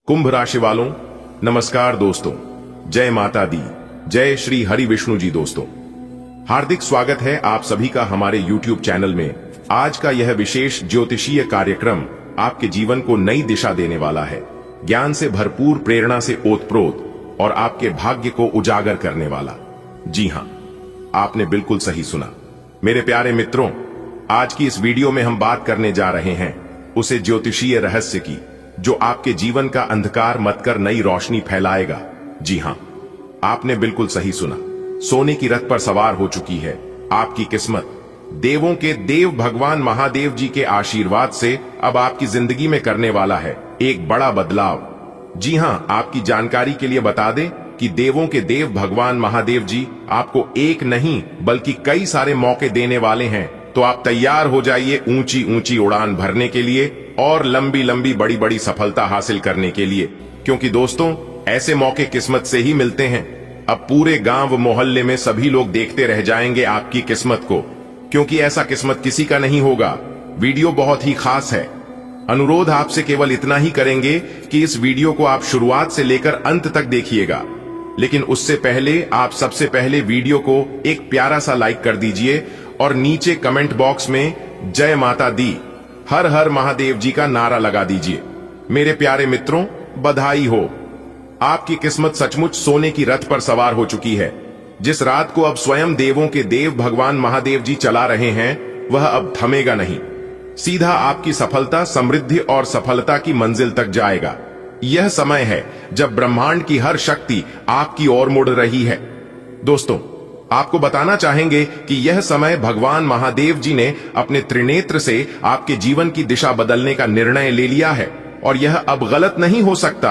कुंभ राशि वालों, नमस्कार दोस्तों। जय माता दी, जय श्री हरि विष्णु जी। दोस्तों, हार्दिक स्वागत है आप सभी का हमारे YouTube चैनल में। आज का यह विशेष ज्योतिषीय कार्यक्रम आपके जीवन को नई दिशा देने वाला है, ज्ञान से भरपूर, प्रेरणा से ओतप्रोत और आपके भाग्य को उजागर करने वाला। जी हां, आपने बिल्कुल सही सुना मेरे प्यारे मित्रों। आज की इस वीडियो में हम बात करने जा रहे हैं उसे ज्योतिषीय रहस्य की जो आपके जीवन का अंधकार मत कर नई रोशनी फैलाएगा। जी हां, आपने बिल्कुल सही सुना। सोने की रथ पर सवार हो चुकी है आपकी किस्मत। देवों के देव भगवान महादेव जी के आशीर्वाद से अब आपकी जिंदगी में करने वाला है एक बड़ा बदलाव। जी हां, आपकी जानकारी के लिए बता दें कि देवों के देव भगवान महादेव जी आपको एक नहीं बल्कि कई सारे मौके देने वाले हैं। तो आप तैयार हो जाइए ऊंची ऊंची उड़ान भरने के लिए और लंबी लंबी बड़ी बड़ी सफलता हासिल करने के लिए, क्योंकि दोस्तों ऐसे मौके किस्मत से ही मिलते हैं। अब पूरे गांव मोहल्ले में सभी लोग देखते रह जाएंगे आपकी किस्मत को, क्योंकि ऐसा किस्मत किसी का नहीं होगा। वीडियो बहुत ही खास है। अनुरोध आपसे केवल इतना ही करेंगे कि इस वीडियो को आप शुरुआत से लेकर अंत तक देखिएगा, लेकिन उससे पहले आप सबसे पहले वीडियो को एक प्यारा सा लाइक कर दीजिए और नीचे कमेंट बॉक्स में जय माता दी, हर हर महादेव जी का नारा लगा दीजिए। मेरे प्यारे मित्रों, बधाई हो, आपकी किस्मत सचमुच सोने की रथ पर सवार हो चुकी है। जिस रात को अब स्वयं देवों के देव भगवान महादेव जी चला रहे हैं वह अब थमेगा नहीं, सीधा आपकी सफलता, समृद्धि और सफलता की मंजिल तक जाएगा। यह समय है जब ब्रह्मांड की हर शक्ति आपकी ओर मुड़ रही है। दोस्तों, आपको बताना चाहेंगे कि यह समय भगवान महादेव जी ने अपने त्रिनेत्र से आपके जीवन की दिशा बदलने का निर्णय ले लिया है और यह अब गलत नहीं हो सकता।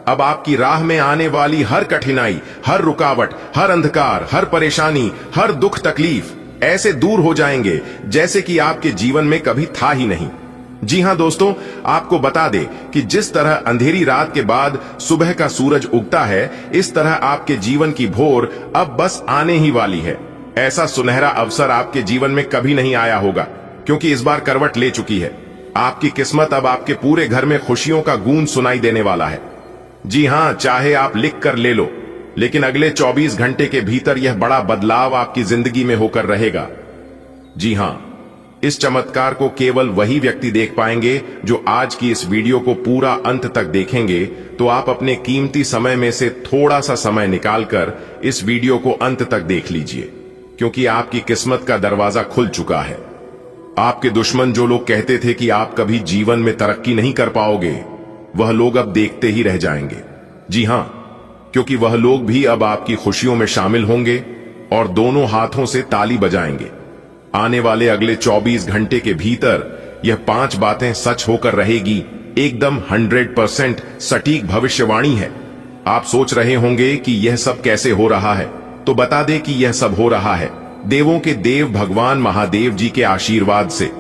अब आपकी राह में आने वाली हर कठिनाई, हर रुकावट, हर अंधकार, हर परेशानी, हर दुख तकलीफ ऐसे दूर हो जाएंगे जैसे कि आपके जीवन में कभी था ही नहीं। जी हां दोस्तों, आपको बता दें कि जिस तरह अंधेरी रात के बाद सुबह का सूरज उगता है, इस तरह आपके जीवन की भोर अब बस आने ही वाली है। ऐसा सुनहरा अवसर आपके जीवन में कभी नहीं आया होगा, क्योंकि इस बार करवट ले चुकी है। आपकी किस्मत अब आपके पूरे घर में खुशियों का गूंज सुनाई देने वाला है। जी हां, चाहे आप लिख कर ले लो, लेकिन अगले 24 घंटे के भीतर यह बड़ा बदलाव आपकी जिंदगी में होकर रहेगा। जी हां, इस चमत्कार को केवल वही व्यक्ति देख पाएंगे जो आज की इस वीडियो को पूरा अंत तक देखेंगे। तो आप अपने कीमती समय में से थोड़ा सा समय निकालकर इस वीडियो को अंत तक देख लीजिए, क्योंकि आपकी किस्मत का दरवाजा खुल चुका है। आपके दुश्मन जो लोग कहते थे कि आप कभी जीवन में तरक्की नहीं कर पाओगे, वह लोग अब देखते ही रह जाएंगे। जी हां, क्योंकि वह लोग भी अब आपकी खुशियों में शामिल होंगे और दोनों हाथों से ताली बजाएंगे। आने वाले अगले 24 घंटे के भीतर यह 5 बातें सच होकर रहेगी। एकदम 100% सटीक भविष्यवाणी है। आप सोच रहे होंगे कि यह सब कैसे हो रहा है, तो बता दें कि यह सब हो रहा है देवों के देव भगवान महादेव जी के आशीर्वाद से।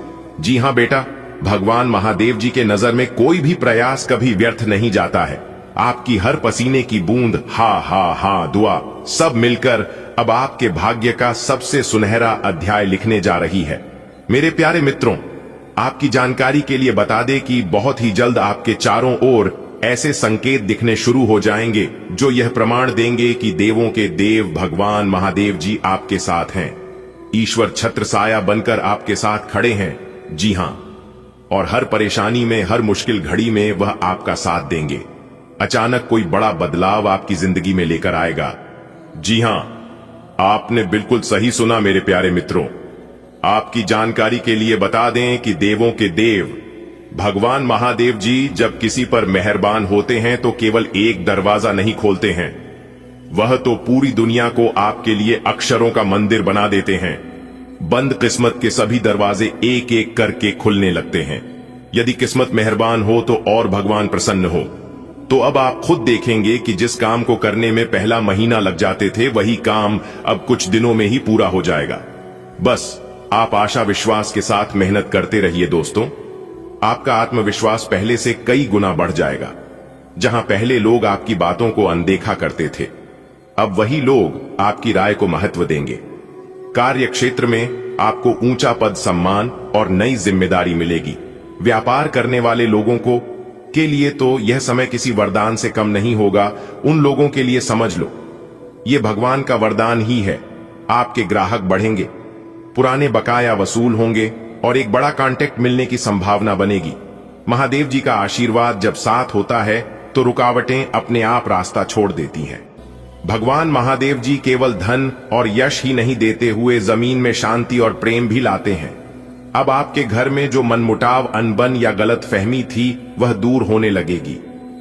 जी हां बेटा, भगवान महादेव जी के नजर में कोई भी प्रयास कभी व्यर्थ नहीं जाता है। आपकी हर पसीने की बूंद, हा दुआ सब मिलकर अब आपके भाग्य का सबसे सुनहरा अध्याय लिखने जा रही है। मेरे प्यारे मित्रों, आपकी जानकारी के लिए बता दें कि बहुत ही जल्द आपके चारों ओर ऐसे संकेत दिखने शुरू हो जाएंगे जो यह प्रमाण देंगे कि देवों के देव भगवान महादेव जी आपके साथ हैं। ईश्वर छत्र साया बनकर आपके साथ खड़े हैं। जी हां, और हर परेशानी में, हर मुश्किल घड़ी में वह आपका साथ देंगे। अचानक कोई बड़ा बदलाव आपकी जिंदगी में लेकर आएगा। जी हां, आपने बिल्कुल सही सुना मेरे प्यारे मित्रों। आपकी जानकारी के लिए बता दें कि देवों के देव भगवान महादेव जी जब किसी पर मेहरबान होते हैं तो केवल एक दरवाजा नहीं खोलते हैं, वह तो पूरी दुनिया को आपके लिए अक्षरों का मंदिर बना देते हैं। बंद किस्मत के सभी दरवाजे एक एक करके खुलने लगते हैं। यदि किस्मत मेहरबान हो तो और भगवान प्रसन्न हो तो अब आप खुद देखेंगे कि जिस काम को करने में पहला महीना लग जाते थे, वही काम अब कुछ दिनों में ही पूरा हो जाएगा। बस आप आशा विश्वास के साथ मेहनत करते रहिए दोस्तों। आपका आत्मविश्वास पहले से कई गुना बढ़ जाएगा। जहां पहले लोग आपकी बातों को अनदेखा करते थे, अब वही लोग आपकी राय को महत्व देंगे। कार्य क्षेत्र में आपको ऊंचा पद, सम्मान और नई जिम्मेदारी मिलेगी। व्यापार करने वाले लोगों को के लिए तो यह समय किसी वरदान से कम नहीं होगा। उन लोगों के लिए समझ लो, यह भगवान का वरदान ही है। आपके ग्राहक बढ़ेंगे, पुराने बकाया वसूल होंगे और एक बड़ा कॉन्टैक्ट मिलने की संभावना बनेगी। महादेव जी का आशीर्वाद जब साथ होता है तो रुकावटें अपने आप रास्ता छोड़ देती हैं। भगवान महादेव जी केवल धन और यश ही नहीं देते हुए जमीन में शांति और प्रेम भी लाते हैं। अब आपके घर में जो मनमुटाव, अनबन या गलत फहमी थी वह दूर होने लगेगी।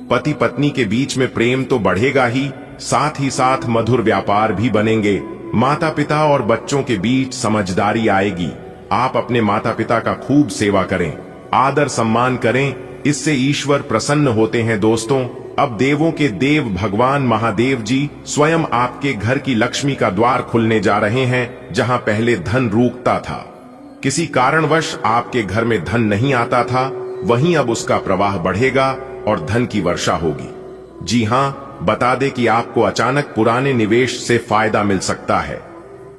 पति पत्नी के बीच में प्रेम तो बढ़ेगा ही साथ मधुर व्यापार भी बनेंगे। माता पिता और बच्चों के बीच समझदारी आएगी। आप अपने माता पिता का खूब सेवा करें, आदर सम्मान करें, इससे ईश्वर प्रसन्न होते हैं। दोस्तों, अब देवों के देव भगवान महादेव जी स्वयं आपके घर की लक्ष्मी का द्वार खुलने जा रहे हैं। जहां पहले धन रुकता था, किसी कारणवश आपके घर में धन नहीं आता था, वहीं अब उसका प्रवाह बढ़ेगा और धन की वर्षा होगी। जी हां, बता दें कि आपको अचानक पुराने निवेश से फायदा मिल सकता है।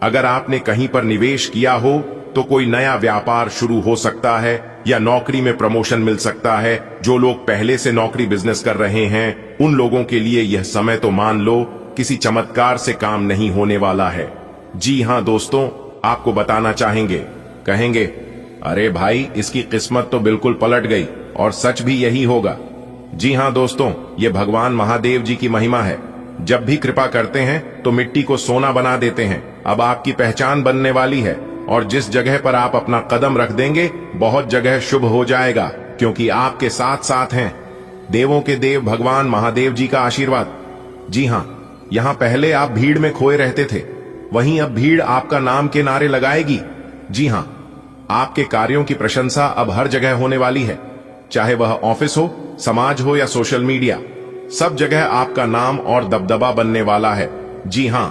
अगर आपने कहीं पर निवेश किया हो तो कोई नया व्यापार शुरू हो सकता है या नौकरी में प्रमोशन मिल सकता है। जो लोग पहले से नौकरी बिजनेस कर रहे हैं उन लोगों के लिए यह समय तो मान लो किसी चमत्कार से काम नहीं होने वाला है। जी हां दोस्तों, आपको बताना चाहेंगे, कहेंगे अरे भाई इसकी किस्मत तो बिल्कुल पलट गई, और सच भी यही होगा। जी हां दोस्तों, ये भगवान महादेव जी की महिमा है। जब भी कृपा करते हैं तो मिट्टी को सोना बना देते हैं। अब आपकी पहचान बनने वाली है और जिस जगह पर आप अपना कदम रख देंगे बहुत जगह शुभ हो जाएगा, क्योंकि आपके साथ साथ हैं देवों के देव भगवान महादेव जी का आशीर्वाद। जी हां, यहां पहले आप भीड़ में खोए रहते थे, वहीं अब भीड़ आपका नाम के नारे लगाएगी। जी हां, आपके कार्यों की प्रशंसा अब हर जगह होने वाली है, चाहे वह ऑफिस हो, समाज हो या सोशल मीडिया, सब जगह आपका नाम और दबदबा बनने वाला है। जी हां,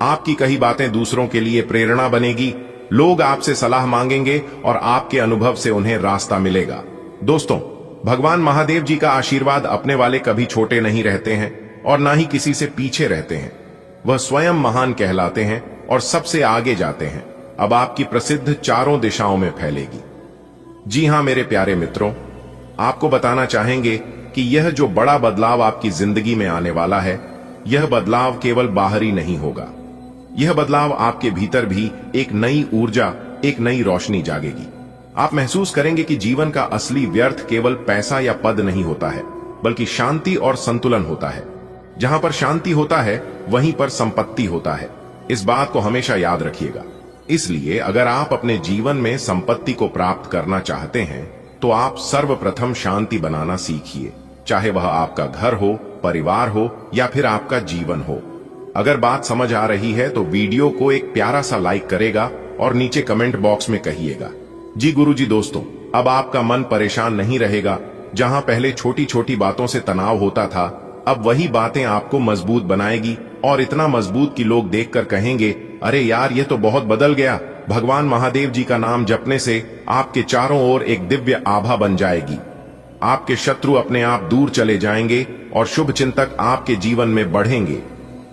आपकी कही बातें दूसरों के लिए प्रेरणा बनेगी। लोग आपसे सलाह मांगेंगे और आपके अनुभव से उन्हें रास्ता मिलेगा। दोस्तों, भगवान महादेव जी का आशीर्वाद अपने वाले कभी छोटे नहीं रहते हैं और ना ही किसी से पीछे रहते हैं। वह स्वयं महान कहलाते हैं और सबसे आगे जाते हैं। अब आपकी प्रसिद्ध चारों दिशाओं में फैलेगी। जी हां मेरे प्यारे मित्रों, आपको बताना चाहेंगे कि यह जो बड़ा बदलाव आपकी जिंदगी में आने वाला है, यह बदलाव केवल बाहरी नहीं होगा। यह बदलाव आपके भीतर भी एक नई ऊर्जा, एक नई रोशनी जागेगी। आप महसूस करेंगे कि जीवन का असली व्यर्थ केवल पैसा या पद नहीं होता है, बल्कि शांति और संतुलन होता है। जहां पर शांति होता है वहीं पर संपत्ति होता है। इस बात को हमेशा याद रखिएगा। इसलिए अगर आप अपने जीवन में संपत्ति को प्राप्त करना चाहते हैं तो आप सर्वप्रथम शांति बनाना सीखिए, चाहे वह आपका घर हो, परिवार हो या फिर आपका जीवन हो। अगर बात समझ आ रही है तो वीडियो को एक प्यारा सा लाइक करेगा और नीचे कमेंट बॉक्स में कहिएगा। जी गुरुजी दोस्तों, अब आपका मन परेशान नहीं रहेगा। जहां पहले छोटी छोटी बातों से तनाव होता था, अब वही बातें आपको मजबूत बनाएगी, और इतना मजबूत कि लोग देखकर कहेंगे अरे यार ये तो बहुत बदल गया। भगवान महादेव जी का नाम जपने से आपके चारों ओर एक दिव्य आभा बन जाएगी। आपके शत्रु अपने आप दूर चले जाएंगे और शुभ चिंतक आपके जीवन में बढ़ेंगे।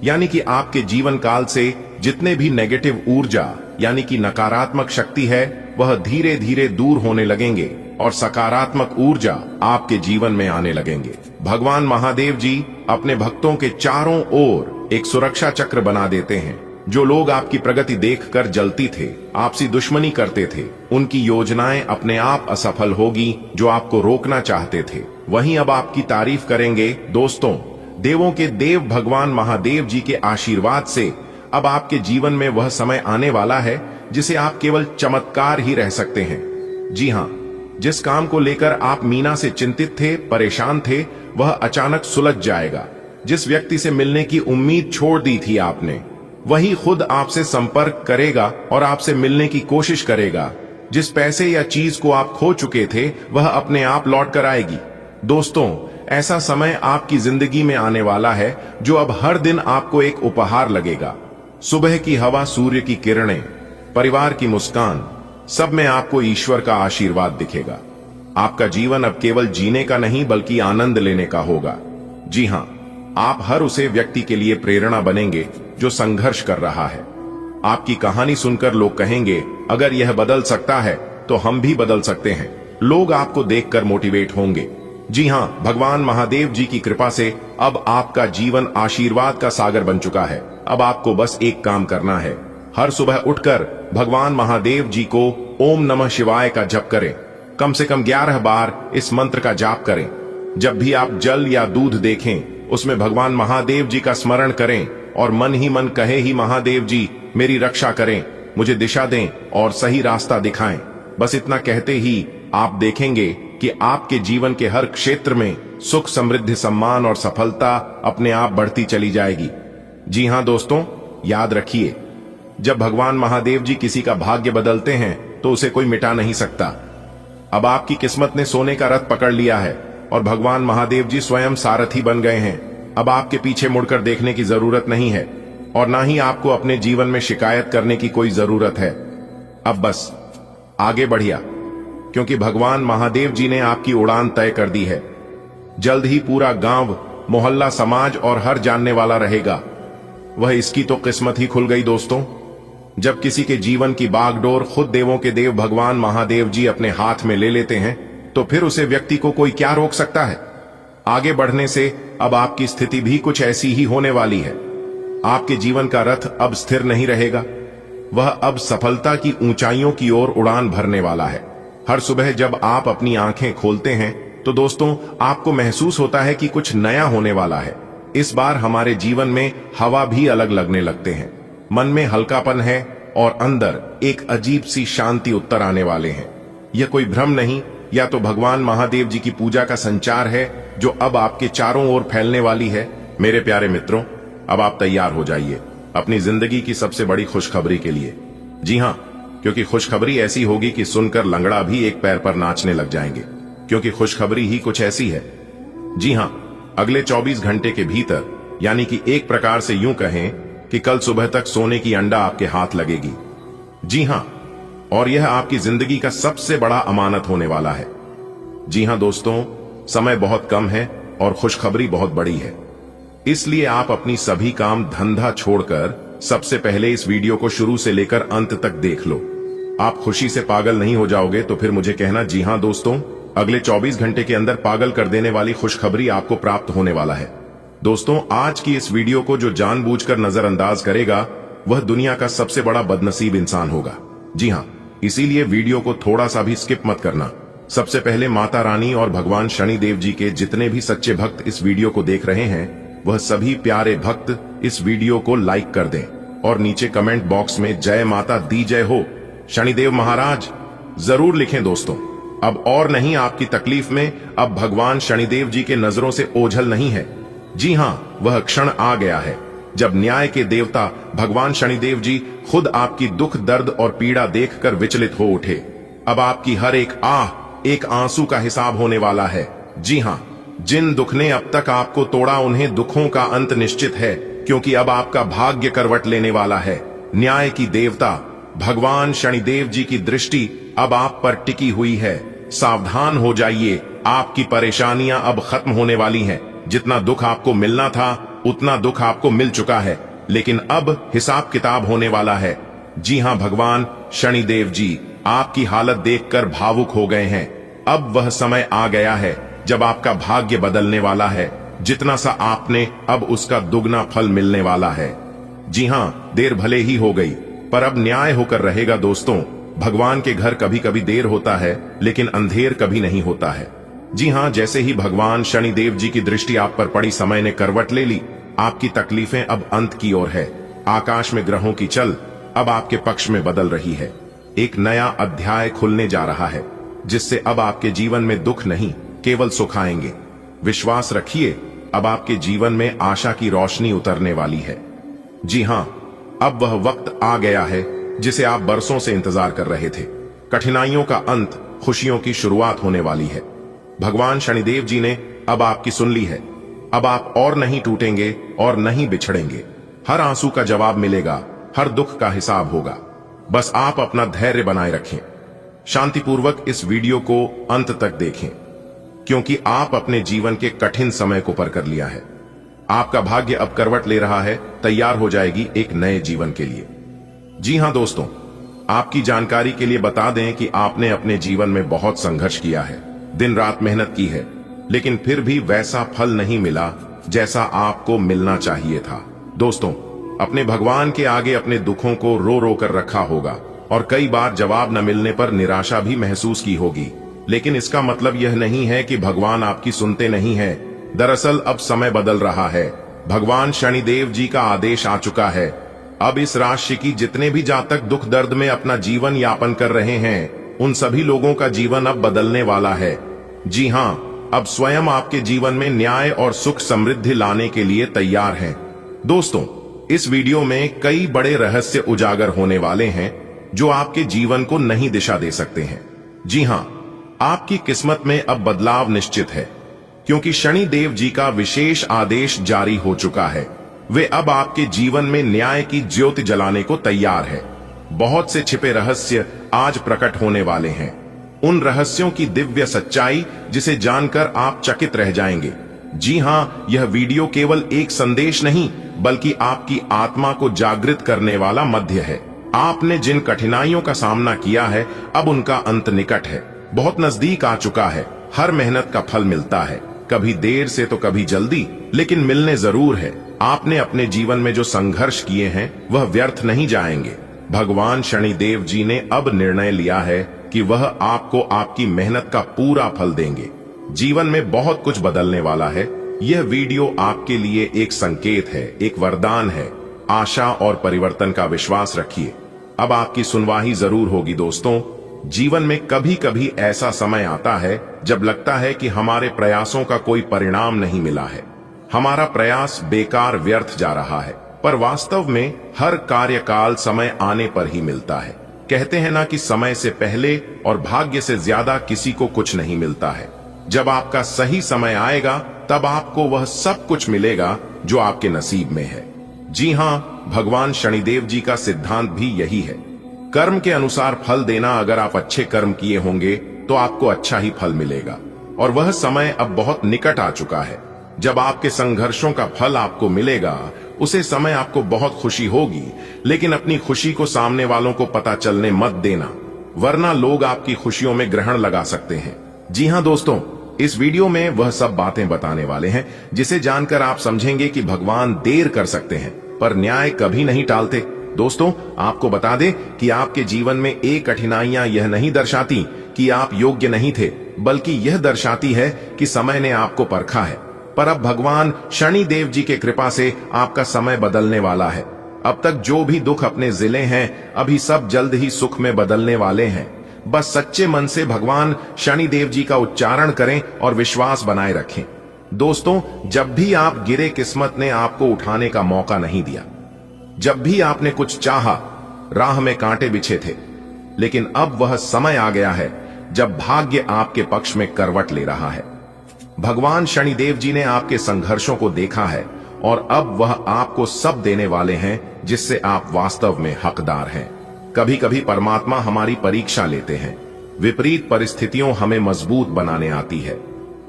यानी कि आपके जीवन काल से जितने भी नेगेटिव ऊर्जा यानी कि नकारात्मक शक्ति है वह धीरे धीरे दूर होने लगेंगे और सकारात्मक ऊर्जा आपके जीवन में आने लगेंगे। भगवान महादेव जी अपने भक्तों के चारों ओर एक सुरक्षा चक्र बना देते हैं। जो लोग आपकी प्रगति देखकर जलती थे, आपसी दुश्मनी करते थे, उनकी योजनाएं अपने आप असफल होगी। जो आपको रोकना चाहते थे वहीं अब आपकी तारीफ करेंगे। दोस्तों, देवों के देव भगवान महादेव जी के आशीर्वाद से अब आपके जीवन में वह समय आने वाला है जिसे आप केवल चमत्कार ही रह सकते हैं। जी हां, जिस काम को लेकर आप मीना से चिंतित थे, परेशान थे, वह अचानक सुलझ जाएगा। जिस व्यक्ति से मिलने की उम्मीद छोड़ दी थी आपने, वही खुद आपसे संपर्क करेगा और आपसे मिलने की कोशिश करेगा। जिस पैसे या चीज को आप खो चुके थे वह अपने आप लौट कर आएगी। दोस्तों, ऐसा समय आपकी जिंदगी में आने वाला है जो अब हर दिन आपको एक उपहार लगेगा। सुबह की हवा, सूर्य की किरणें, परिवार की मुस्कान, सब में आपको ईश्वर का आशीर्वाद दिखेगा। आपका जीवन अब केवल जीने का नहीं बल्कि आनंद लेने का होगा। जी हां, आप हर उसे व्यक्ति के लिए प्रेरणा बनेंगे जो संघर्ष कर रहा है। आपकी कहानी सुनकर लोग कहेंगे अगर यह बदल सकता है तो हम भी बदल सकते हैं। लोग आपको देखकर मोटिवेट होंगे। जी हां, भगवान महादेव जी की कृपा से अब आपका जीवन आशीर्वाद का सागर बन चुका है। अब आपको बस एक काम करना है, हर सुबह उठकर भगवान महादेव जी को ओम नमः शिवाय का जप करें। कम से कम 11 बार इस मंत्र का जाप करें। जब भी आप जल या दूध देखें, उसमें भगवान महादेव जी का स्मरण करें और मन ही मन कहे ही, महादेव जी मेरी रक्षा करें, मुझे दिशा दें और सही रास्ता दिखाएं। बस इतना कहते ही आप देखेंगे कि आपके जीवन के हर क्षेत्र में सुख, समृद्धि, सम्मान और सफलता अपने आप बढ़ती चली जाएगी। जी हां दोस्तों, याद रखिए, जब भगवान महादेव जी किसी का भाग्य बदलते हैं तो उसे कोई मिटा नहीं सकता। अब आपकी किस्मत ने सोने का रथ पकड़ लिया है और भगवान महादेव जी स्वयं सारथी बन गए हैं। अब आपके पीछे मुड़कर देखने की जरूरत नहीं है और ना ही आपको अपने जीवन में शिकायत करने की कोई जरूरत है। अब बस आगे बढ़िया, क्योंकि भगवान महादेव जी ने आपकी उड़ान तय कर दी है। जल्द ही पूरा गांव, मोहल्ला, समाज और हर जानने वाला रहेगा। वह इसकी तो किस्मत ही खुल गई दोस्तों। जब किसी के जीवन की बागडोर खुद देवों के देव भगवान महादेव जी अपने हाथ में ले लेते हैं तो फिर उसे व्यक्ति को कोई क्या रोक सकता है आगे बढ़ने से। अब आपकी स्थिति भी कुछ ऐसी ही होने वाली है। आपके जीवन का रथ अब स्थिर नहीं रहेगा, वह अब सफलता की ऊंचाइयों की ओर उड़ान भरने वाला है। हर सुबह जब आप अपनी आंखें खोलते हैं तो दोस्तों आपको महसूस होता है कि कुछ नया होने वाला है। इस बार हमारे जीवन में हवा भी अलग लगने लगते हैं, मन में हल्कापन है और अंदर एक अजीब सी शांति उत्तर आने वाले हैं। यह कोई भ्रम नहीं, या तो भगवान महादेव जी की पूजा का संचार है जो अब आपके चारों ओर फैलने वाली है। मेरे प्यारे मित्रों, अब आप तैयार हो जाइए अपनी जिंदगी की सबसे बड़ी खुशखबरी के लिए। जी हां, क्योंकि खुशखबरी ऐसी होगी कि सुनकर लंगड़ा भी एक पैर पर नाचने लग जाएंगे, क्योंकि खुशखबरी ही कुछ ऐसी है। जी हां, अगले 24 घंटे के भीतर, यानी कि एक प्रकार से यूं कहें कि कल सुबह तक सोने की अंडा आपके हाथ लगेगी। जी हां, और यह आपकी जिंदगी का सबसे बड़ा अमानत होने वाला है। जी हां दोस्तों, समय बहुत कम है और खुशखबरी बहुत बड़ी है, इसलिए आप अपनी सभी काम धंधा छोड़कर सबसे पहले इस वीडियो को शुरू से लेकर अंत तक देख लो। आप खुशी से पागल नहीं हो जाओगे तो फिर मुझे कहना। जी हां दोस्तों, अगले 24 घंटे के अंदर पागल कर देने वाली खुशखबरी आपको प्राप्त होने वाला है। दोस्तों, आज की इस वीडियो को जो जानबूझकर नजरअंदाज करेगा वह दुनिया का सबसे बड़ा बदनसीब इंसान होगा। जी हां, इसीलिए वीडियो को थोड़ा सा भी स्किप मत करना। सबसे पहले माता रानी और भगवान शनिदेव जी के जितने भी सच्चे भक्त इस वीडियो को देख रहे हैं, वह सभी प्यारे भक्त इस वीडियो को लाइक कर दें और नीचे कमेंट बॉक्स में जय माता दी जय हो शनिदेव महाराज जरूर लिखें दोस्तों। अब और नहीं, आपकी तकलीफ में अब भगवान शनिदेव जी के नजरों से ओझल नहीं है। जी हां, वह क्षण आ गया है जब न्याय के देवता भगवान शनिदेव जी खुद आपकी दुख, दर्द और पीड़ा देखकर विचलित हो उठे। अब आपकी हर एक आह, एक आंसू का हिसाब होने वाला है। जी हां, जिन दुख ने अब तक आपको तोड़ा, उन्हें दुखों का अंत निश्चित है, क्योंकि अब आपका भाग्य करवट लेने वाला है। न्याय की देवता भगवान शनिदेव जी की दृष्टि अब आप पर टिकी हुई है। सावधान हो जाइए, आपकी परेशानियां अब खत्म होने वाली हैं। जितना दुख आपको मिलना था उतना दुख आपको मिल चुका है, लेकिन अब हिसाब किताब होने वाला है। जी हां, भगवान शनिदेव जी आपकी हालत देखकर भावुक हो गए हैं। अब वह समय आ गया है जब आपका भाग्य बदलने वाला है। जितना सा आपने, अब उसका दुगना फल मिलने वाला है। जी हां, देर भले ही हो गई, पर अब न्याय होकर रहेगा दोस्तों। भगवान के घर कभी कभी देर होता है, लेकिन अंधेर कभी नहीं होता है। जी हां, जैसे ही भगवान शनिदेव जी की दृष्टि आप पर पड़ी, समय ने करवट ले ली। आपकी तकलीफें अब अंत की ओर है। आकाश में ग्रहों की चल अब आपके पक्ष में बदल रही है। एक नया अध्याय खुलने जा रहा है, जिससे अब आपके जीवन में दुख नहीं, केवल सुख आएंगे। विश्वास रखिए, अब आपके जीवन में आशा की रोशनी उतरने वाली है। जी हां, अब वह वक्त आ गया है जिसे आप बरसों से इंतजार कर रहे थे। कठिनाइयों का अंत, खुशियों की शुरुआत होने वाली है। भगवान शनिदेव जी ने अब आपकी सुन ली है। अब आप और नहीं टूटेंगे और नहीं बिछड़ेंगे। हर आंसू का जवाब मिलेगा, हर दुख का हिसाब होगा। बस आप अपना धैर्य बनाए रखें, शांतिपूर्वक इस वीडियो को अंत तक देखें, क्योंकि आप अपने जीवन के कठिन समय को पार कर लिया है। आपका भाग्य अब करवट ले रहा है, तैयार हो जाएगी एक नए जीवन के लिए। जी हां दोस्तों, आपकी जानकारी के लिए बता दें कि आपने अपने जीवन में बहुत संघर्ष किया है, दिन रात मेहनत की है, लेकिन फिर भी वैसा फल नहीं मिला जैसा आपको मिलना चाहिए था। दोस्तों, अपने भगवान के आगे अपने दुखों को रो रो कर रखा होगा और कई बार जवाब न मिलने पर निराशा भी महसूस की होगी, लेकिन इसका मतलब यह नहीं है कि भगवान आपकी सुनते नहीं है। दरअसल अब समय बदल रहा है। भगवान शनिदेव जी का आदेश आ चुका है। अब इस राशि की जितने भी जातक दुख दर्द में अपना जीवन यापन कर रहे हैं, उन सभी लोगों का जीवन अब बदलने वाला है। जी हां, अब स्वयं आपके जीवन में न्याय और सुख समृद्धि लाने के लिए तैयार हैं। दोस्तों, इस वीडियो में कई बड़े रहस्य उजागर होने वाले हैं जो आपके जीवन को नई दिशा दे सकते हैं। जी हां, आपकी किस्मत में अब बदलाव निश्चित है, क्योंकि शनि देव जी का विशेष आदेश जारी हो चुका है। वे अब आपके जीवन में न्याय की ज्योति जलाने को तैयार है। बहुत से छिपे रहस्य आज प्रकट होने वाले हैं। उन रहस्यों की दिव्य सच्चाई जिसे जानकर आप चकित रह जाएंगे। जी हां, यह वीडियो केवल एक संदेश नहीं, बल्कि आपकी आत्मा को जागृत करने वाला मध्य है। आपने जिन कठिनाइयों का सामना किया है, अब उनका अंत निकट है, बहुत नजदीक आ चुका है। हर मेहनत का फल मिलता है, कभी देर से तो कभी जल्दी, लेकिन मिलने जरूर है। आपने अपने जीवन में जो संघर्ष किए हैं वह व्यर्थ नहीं जाएंगे। भगवान शनिदेव जी ने अब निर्णय लिया है कि वह आपको आपकी मेहनत का पूरा फल देंगे। जीवन में बहुत कुछ बदलने वाला है। यह वीडियो आपके लिए एक संकेत है, एक वरदान है। आशा और परिवर्तन का विश्वास रखिए। अब आपकी सुनवाई जरूर होगी। दोस्तों, जीवन में कभी कभी ऐसा समय आता है जब लगता है कि हमारे प्रयासों का कोई परिणाम नहीं मिला है, हमारा प्रयास बेकार व्यर्थ जा रहा है। पर वास्तव में हर कार्यकाल समय आने पर ही मिलता है। कहते हैं ना कि समय से पहले और भाग्य से ज्यादा किसी को कुछ नहीं मिलता है। जब आपका सही समय आएगा, तब आपको वह सब कुछ मिलेगा जो आपके नसीब में है। जी हां, भगवान शनिदेव जी का सिद्धांत भी यही है। कर्म के अनुसार फल देना। अगर आप अच्छे कर्म किए होंगे तो आपको अच्छा ही फल मिलेगा, और वह समय अब बहुत निकट आ चुका है जब आपके संघर्षों का फल आपको मिलेगा। उसे समय आपको बहुत खुशी होगी, लेकिन अपनी खुशी को सामने वालों को पता चलने मत देना, वरना लोग आपकी खुशियों में ग्रहण लगा सकते हैं। जी हां दोस्तों, इस वीडियो में वह सब बातें बताने वाले हैं जिसे जानकर आप समझेंगे कि भगवान देर कर सकते हैं, पर न्याय कभी नहीं टालते। दोस्तों, आपको बता दें कि आपके जीवन में एक कठिनाइयां यह नहीं दर्शाती कि आप योग्य नहीं थे, बल्कि यह दर्शाती है कि समय ने आपको परखा है। पर अब भगवान शनि देव जी के कृपा से आपका समय बदलने वाला है। अब तक जो भी दुख अपने जिले हैं, अभी सब जल्द ही सुख में बदलने वाले हैं। बस सच्चे मन से भगवान शनि देव जी का उच्चारण करें और विश्वास बनाए रखें। दोस्तों, जब भी आप गिरे, किस्मत ने आपको उठाने का मौका नहीं दिया। जब भी आपने कुछ चाहा, राह में कांटे बिछे थे, लेकिन अब वह समय आ गया है जब भाग्य आपके पक्ष में करवट ले रहा है। भगवान शनिदेव जी ने आपके संघर्षों को देखा है और अब वह आपको सब देने वाले हैं जिससे आप वास्तव में हकदार हैं। कभी कभी परमात्मा हमारी परीक्षा लेते हैं। विपरीत परिस्थितियों हमें मजबूत बनाने आती है।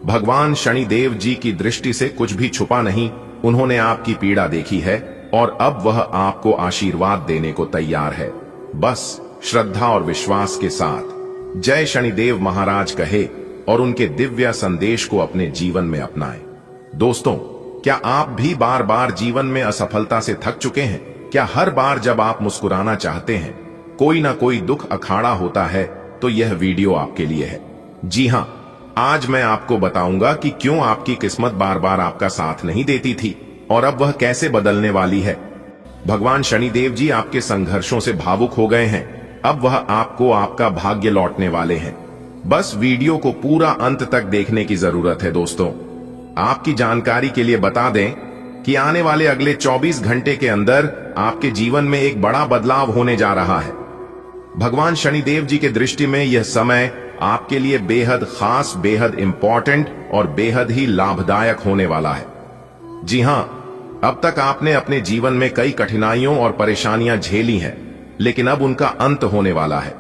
भगवान शनिदेव जी की दृष्टि से कुछ भी छुपा नहीं। उन्होंने आपकी पीड़ा देखी है और अब वह आपको आशीर्वाद देने को तैयार है। बस श्रद्धा और विश्वास के साथ जय शनिदेव महाराज कहे और उनके दिव्य संदेश को अपने जीवन में अपनाएं। दोस्तों, क्या आप भी बार बार जीवन में असफलता से थक चुके हैं? क्या हर बार जब आप मुस्कुराना चाहते हैं, कोई ना कोई दुख अखाड़ा होता है? तो यह वीडियो आपके लिए है। जी हां, आज मैं आपको बताऊंगा कि क्यों आपकी किस्मत बार बार आपका साथ नहीं देती थी और अब वह कैसे बदलने वाली है। भगवान शनिदेव जी आपके संघर्षों से भावुक हो गए हैं। अब वह आपको आपका भाग्य लौटने वाले हैं। बस वीडियो को पूरा अंत तक देखने की जरूरत है। दोस्तों, आपकी जानकारी के लिए बता दें कि आने वाले अगले 24 घंटे के अंदर आपके जीवन में एक बड़ा बदलाव होने जा रहा है। भगवान शनिदेव जी के दृष्टि में यह समय आपके लिए बेहद खास, बेहद इंपॉर्टेंट और बेहद ही लाभदायक होने वाला है। जी हां, अब तक आपने अपने जीवन में कई कठिनाइयों और परेशानियां झेली हैं, लेकिन अब उनका अंत होने वाला है,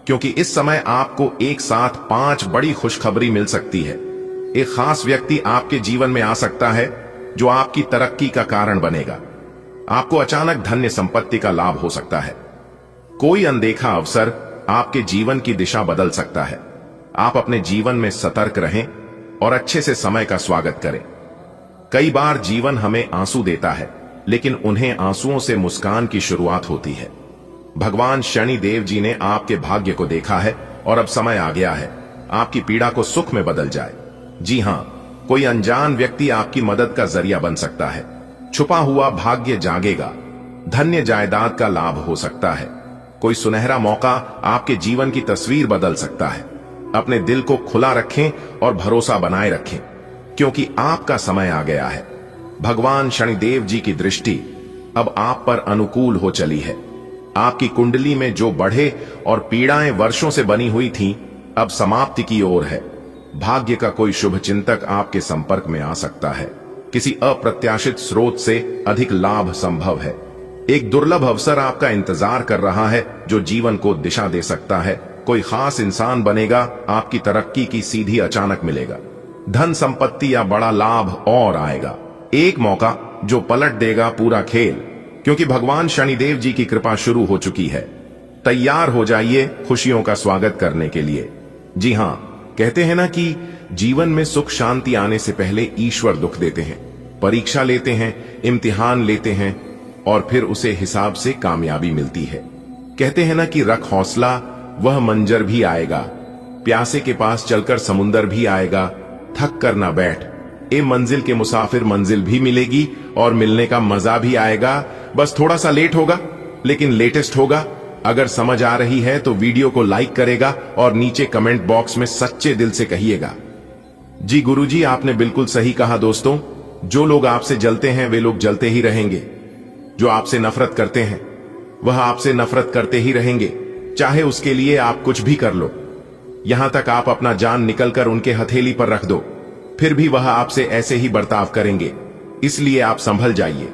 क्योंकि इस समय आपको एक साथ 5 बड़ी खुशखबरी मिल सकती है। एक खास व्यक्ति आपके जीवन में आ सकता है जो आपकी तरक्की का कारण बनेगा। आपको अचानक धन्य संपत्ति का लाभ हो सकता है। कोई अनदेखा अवसर आपके जीवन की दिशा बदल सकता है। आप अपने जीवन में सतर्क रहें और अच्छे से समय का स्वागत करें। कई बार जीवन हमें आंसू देता है, लेकिन उन्हें आंसुओं से मुस्कान की शुरुआत होती है। भगवान शनि देव जी ने आपके भाग्य को देखा है और अब समय आ गया है आपकी पीड़ा को सुख में बदल जाए। जी हां, कोई अनजान व्यक्ति आपकी मदद का जरिया बन सकता है। छुपा हुआ भाग्य जागेगा, धन्य जायदाद का लाभ हो सकता है। कोई सुनहरा मौका आपके जीवन की तस्वीर बदल सकता है। अपने दिल को खुला रखें और भरोसा बनाए रखें, क्योंकि आपका समय आ गया है। भगवान शनिदेव जी की दृष्टि अब आप पर अनुकूल हो चली है। आपकी कुंडली में जो बढ़े और पीड़ाएं वर्षों से बनी हुई थीं, अब समाप्ति की ओर है। भाग्य का कोई शुभ चिंतक आपके संपर्क में आ सकता है। किसी अप्रत्याशित स्रोत से अधिक लाभ संभव है। एक दुर्लभ अवसर आपका इंतजार कर रहा है जो जीवन को दिशा दे सकता है। कोई खास इंसान बनेगा, आपकी तरक्की की सीधी अचानक मिलेगा। धन संपत्ति या बड़ा लाभ और आएगा। एक मौका जो पलट देगा पूरा खेल, क्योंकि भगवान शनिदेव जी की कृपा शुरू हो चुकी है। तैयार हो जाइए खुशियों का स्वागत करने के लिए। जी हां, कहते हैं ना कि जीवन में सुख शांति आने से पहले ईश्वर दुख देते हैं, परीक्षा लेते हैं, इम्तिहान लेते हैं और फिर उसे हिसाब से कामयाबी मिलती है। कहते हैं ना कि रख हौसला, वह मंजर भी आएगा। प्यासे के पास चलकर समुंदर भी आएगा। थक कर ना बैठ, ए मंजिल के मुसाफिर, मंजिल भी मिलेगी और मिलने का मजा भी आएगा। बस थोड़ा सा लेट होगा, लेकिन लेटेस्ट होगा। अगर समझ आ रही है तो वीडियो को लाइक करेगा और नीचे कमेंट बॉक्स में सच्चे दिल से कहिएगा। जी गुरुजी, आपने बिल्कुल सही कहा दोस्तों। जो लोग आपसे जलते हैं वे लोग जलते ही रहेंगे। जो आपसे नफरत करते हैं वह आपसे नफरत करते ही रहेंगे, चाहे उसके लिए आप कुछ भी कर लो। यहां तक आप अपना जान निकलकर उनके हथेली पर रख दो, फिर भी वह आपसे ऐसे ही बर्ताव करेंगे। इसलिए आप संभल जाइए।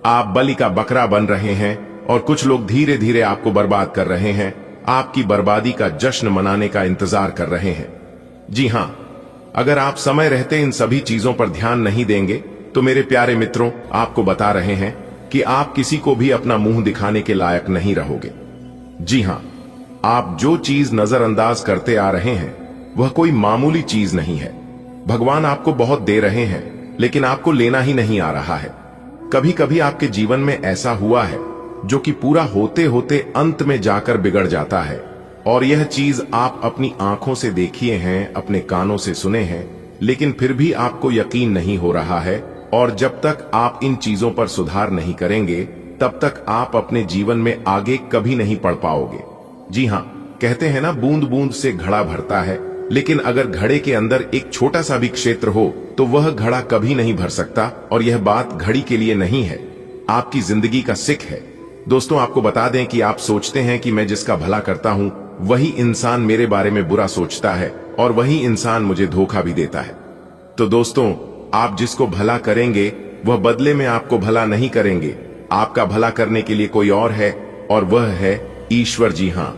आप बलि का बकरा बन रहे हैं और कुछ लोग धीरे धीरे आपको बर्बाद कर रहे हैं। आपकी बर्बादी का जश्न मनाने का इंतजार कर रहे हैं। जी हां, अगर आप समय रहते इन सभी चीजों पर ध्यान नहीं देंगे तो मेरे प्यारे मित्रों, आपको बता रहे हैं कि आप किसी को भी अपना मुंह दिखाने के लायक नहीं रहोगे। जी हां, आप जो चीज नजरअंदाज करते आ रहे हैं वह कोई मामूली चीज नहीं है। भगवान आपको बहुत दे रहे हैं, लेकिन आपको लेना ही नहीं आ रहा है। कभी कभी आपके जीवन में ऐसा हुआ है जो कि पूरा होते होते अंत में जाकर बिगड़ जाता है, और यह चीज आप अपनी आंखों से देखिए हैं, अपने कानों से सुने हैं, लेकिन फिर भी आपको यकीन नहीं हो रहा है। और जब तक आप इन चीजों पर सुधार नहीं करेंगे, तब तक आप अपने जीवन में आगे कभी नहीं बढ़ पाओगे। जी हां, कहते हैं ना, बूंद बूंद से घड़ा भरता है, लेकिन अगर घड़े के अंदर एक छोटा सा भी क्षेत्र हो तो वह घड़ा कभी नहीं भर सकता। और यह बात घड़ी के लिए नहीं है, आपकी जिंदगी का सिख है। दोस्तों, आपको बता दें कि आप सोचते हैं कि मैं जिसका भला करता हूं वही इंसान मेरे बारे में बुरा सोचता है और वही इंसान मुझे धोखा भी देता है। तो दोस्तों, आप जिसको भला करेंगे वह बदले में आपको भला नहीं करेंगे। आपका भला करने के लिए कोई और है, और वह है ईश्वर। जी हां,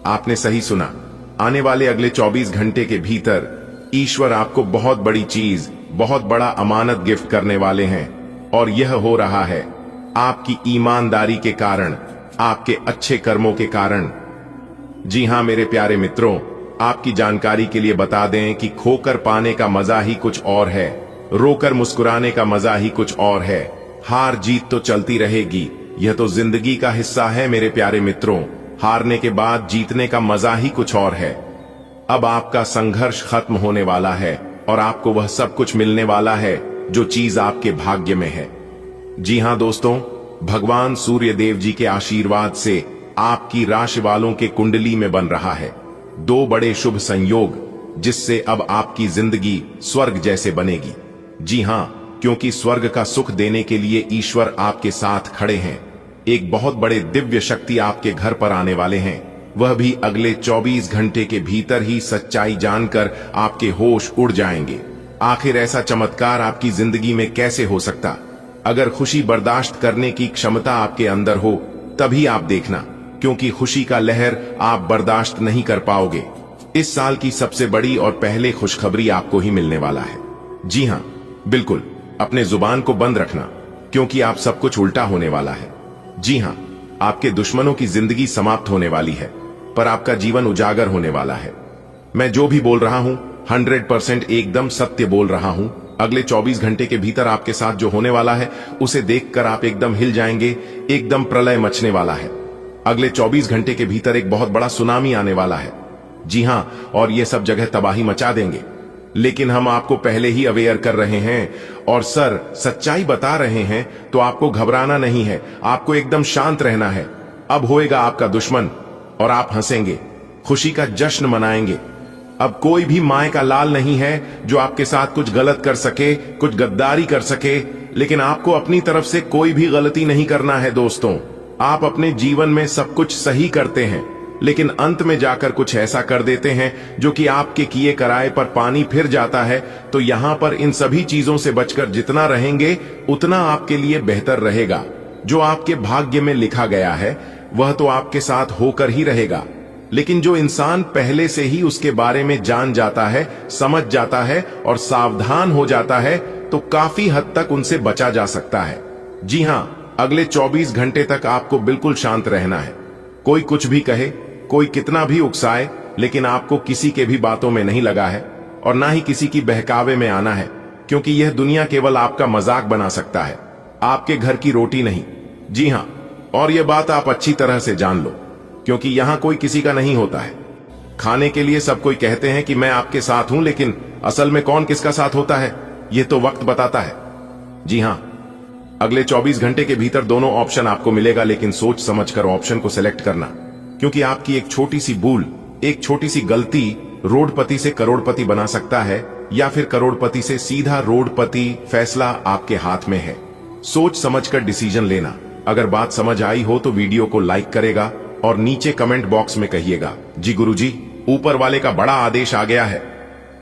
आपने सही सुना। आने वाले अगले 24 घंटे के भीतर ईश्वर आपको बहुत बड़ी चीज, बहुत बड़ा अमानत गिफ्ट करने वाले हैं, और यह हो रहा है आपकी ईमानदारी के कारण, आपके अच्छे कर्मों के कारण। जी हां मेरे प्यारे मित्रों, आपकी जानकारी के लिए बता दें कि खोकर पाने का मजा ही कुछ और है, रोकर मुस्कुराने का मजा ही कुछ और है। हार जीत तो चलती रहेगी, यह तो जिंदगी का हिस्सा है मेरे प्यारे मित्रों। हारने के बाद जीतने का मजा ही कुछ और है। अब आपका संघर्ष खत्म होने वाला है और आपको वह सब कुछ मिलने वाला है जो चीज आपके भाग्य में है। जी हां दोस्तों, भगवान सूर्य देव जी के आशीर्वाद से आपकी राशि वालों के कुंडली में बन रहा है 2 बड़े शुभ संयोग, जिससे अब आपकी जिंदगी स्वर्ग जैसे बनेगी। जी हां, क्योंकि स्वर्ग का सुख देने के लिए ईश्वर आपके साथ खड़े हैं। एक बहुत बड़े दिव्य शक्ति आपके घर पर आने वाले हैं, वह भी अगले 24 घंटे के भीतर ही सच्चाई जानकर आपके होश उड़ जाएंगे। आखिर ऐसा चमत्कार आपकी जिंदगी में कैसे हो सकता? अगर खुशी बर्दाश्त करने की क्षमता आपके अंदर हो तभी आप देखना, क्योंकि खुशी का लहर आप बर्दाश्त नहीं कर पाओगे। इस साल की सबसे बड़ी और पहले खुशखबरी आपको ही मिलने वाला है। जी हां, बिल्कुल, अपने जुबान को बंद रखना, क्योंकि आप सब कुछ उल्टा होने वाला है। जी हां, आपके दुश्मनों की जिंदगी समाप्त होने वाली है, पर आपका जीवन उजागर होने वाला है। मैं जो भी बोल रहा हूं 100% एकदम सत्य बोल रहा हूं। अगले 24 घंटे के भीतर आपके साथ जो होने वाला है उसे देखकर आप एकदम हिल जाएंगे, एकदम प्रलय मचने वाला है। अगले 24 घंटे के भीतर एक बहुत बड़ा सुनामी आने वाला है। जी हां, और ये सब जगह तबाही मचा देंगे। लेकिन हम आपको पहले ही अवेयर कर रहे हैं और सर सच्चाई बता रहे हैं, तो आपको घबराना नहीं है, आपको एकदम शांत रहना है। अब होएगा आपका दुश्मन और आप हंसेंगे, खुशी का जश्न मनाएंगे। अब कोई भी माय का लाल नहीं है जो आपके साथ कुछ गलत कर सके, कुछ गद्दारी कर सके। लेकिन आपको अपनी तरफ से कोई भी गलती नहीं करना है दोस्तों। आप अपने जीवन में सब कुछ सही करते हैं, लेकिन अंत में जाकर कुछ ऐसा कर देते हैं जो कि आपके किए कराए पर पानी फिर जाता है। तो यहां पर इन सभी चीजों से बचकर जितना रहेंगे उतना आपके लिए बेहतर रहेगा। जो आपके भाग्य में लिखा गया है वह तो आपके साथ होकर ही रहेगा। लेकिन जो इंसान पहले से ही उसके बारे में जान जाता है, समझ जाता है और सावधान हो जाता है, तो काफी हद तक उनसे बचा जा सकता है। जी हां, अगले 24 घंटे तक आपको बिल्कुल शांत रहना है। कोई कुछ भी कहे, कोई कितना भी उकसाए, लेकिन आपको किसी के भी बातों में नहीं लगा है और ना ही किसी की बहकावे में आना है, क्योंकि यह दुनिया केवल आपका मजाक बना सकता है, आपके घर की रोटी नहीं। जी हां, और यह बात आप अच्छी तरह से जान लो, क्योंकि यहां कोई किसी का नहीं होता है। खाने के लिए सब कोई कहते हैं कि मैं आपके साथ हूं, लेकिन असल में कौन किसका साथ होता है यह तो वक्त बताता है। जी हां, अगले 24 घंटे के भीतर दोनों ऑप्शन आपको मिलेगा, लेकिन सोच समझकर ऑप्शन को सिलेक्ट करना, क्योंकि आपकी एक छोटी सी भूल, एक छोटी सी गलती रोडपति से करोड़पति बना सकता है, या फिर करोड़पति से सीधा रोडपति। फैसला आपके हाथ में है। सोच समझकर डिसीजन लेना। अगर बात समझ आई हो तो वीडियो को लाइक करेगा और नीचे कमेंट बॉक्स में कहिएगा, जी गुरुजी, ऊपर वाले का बड़ा आदेश आ गया है।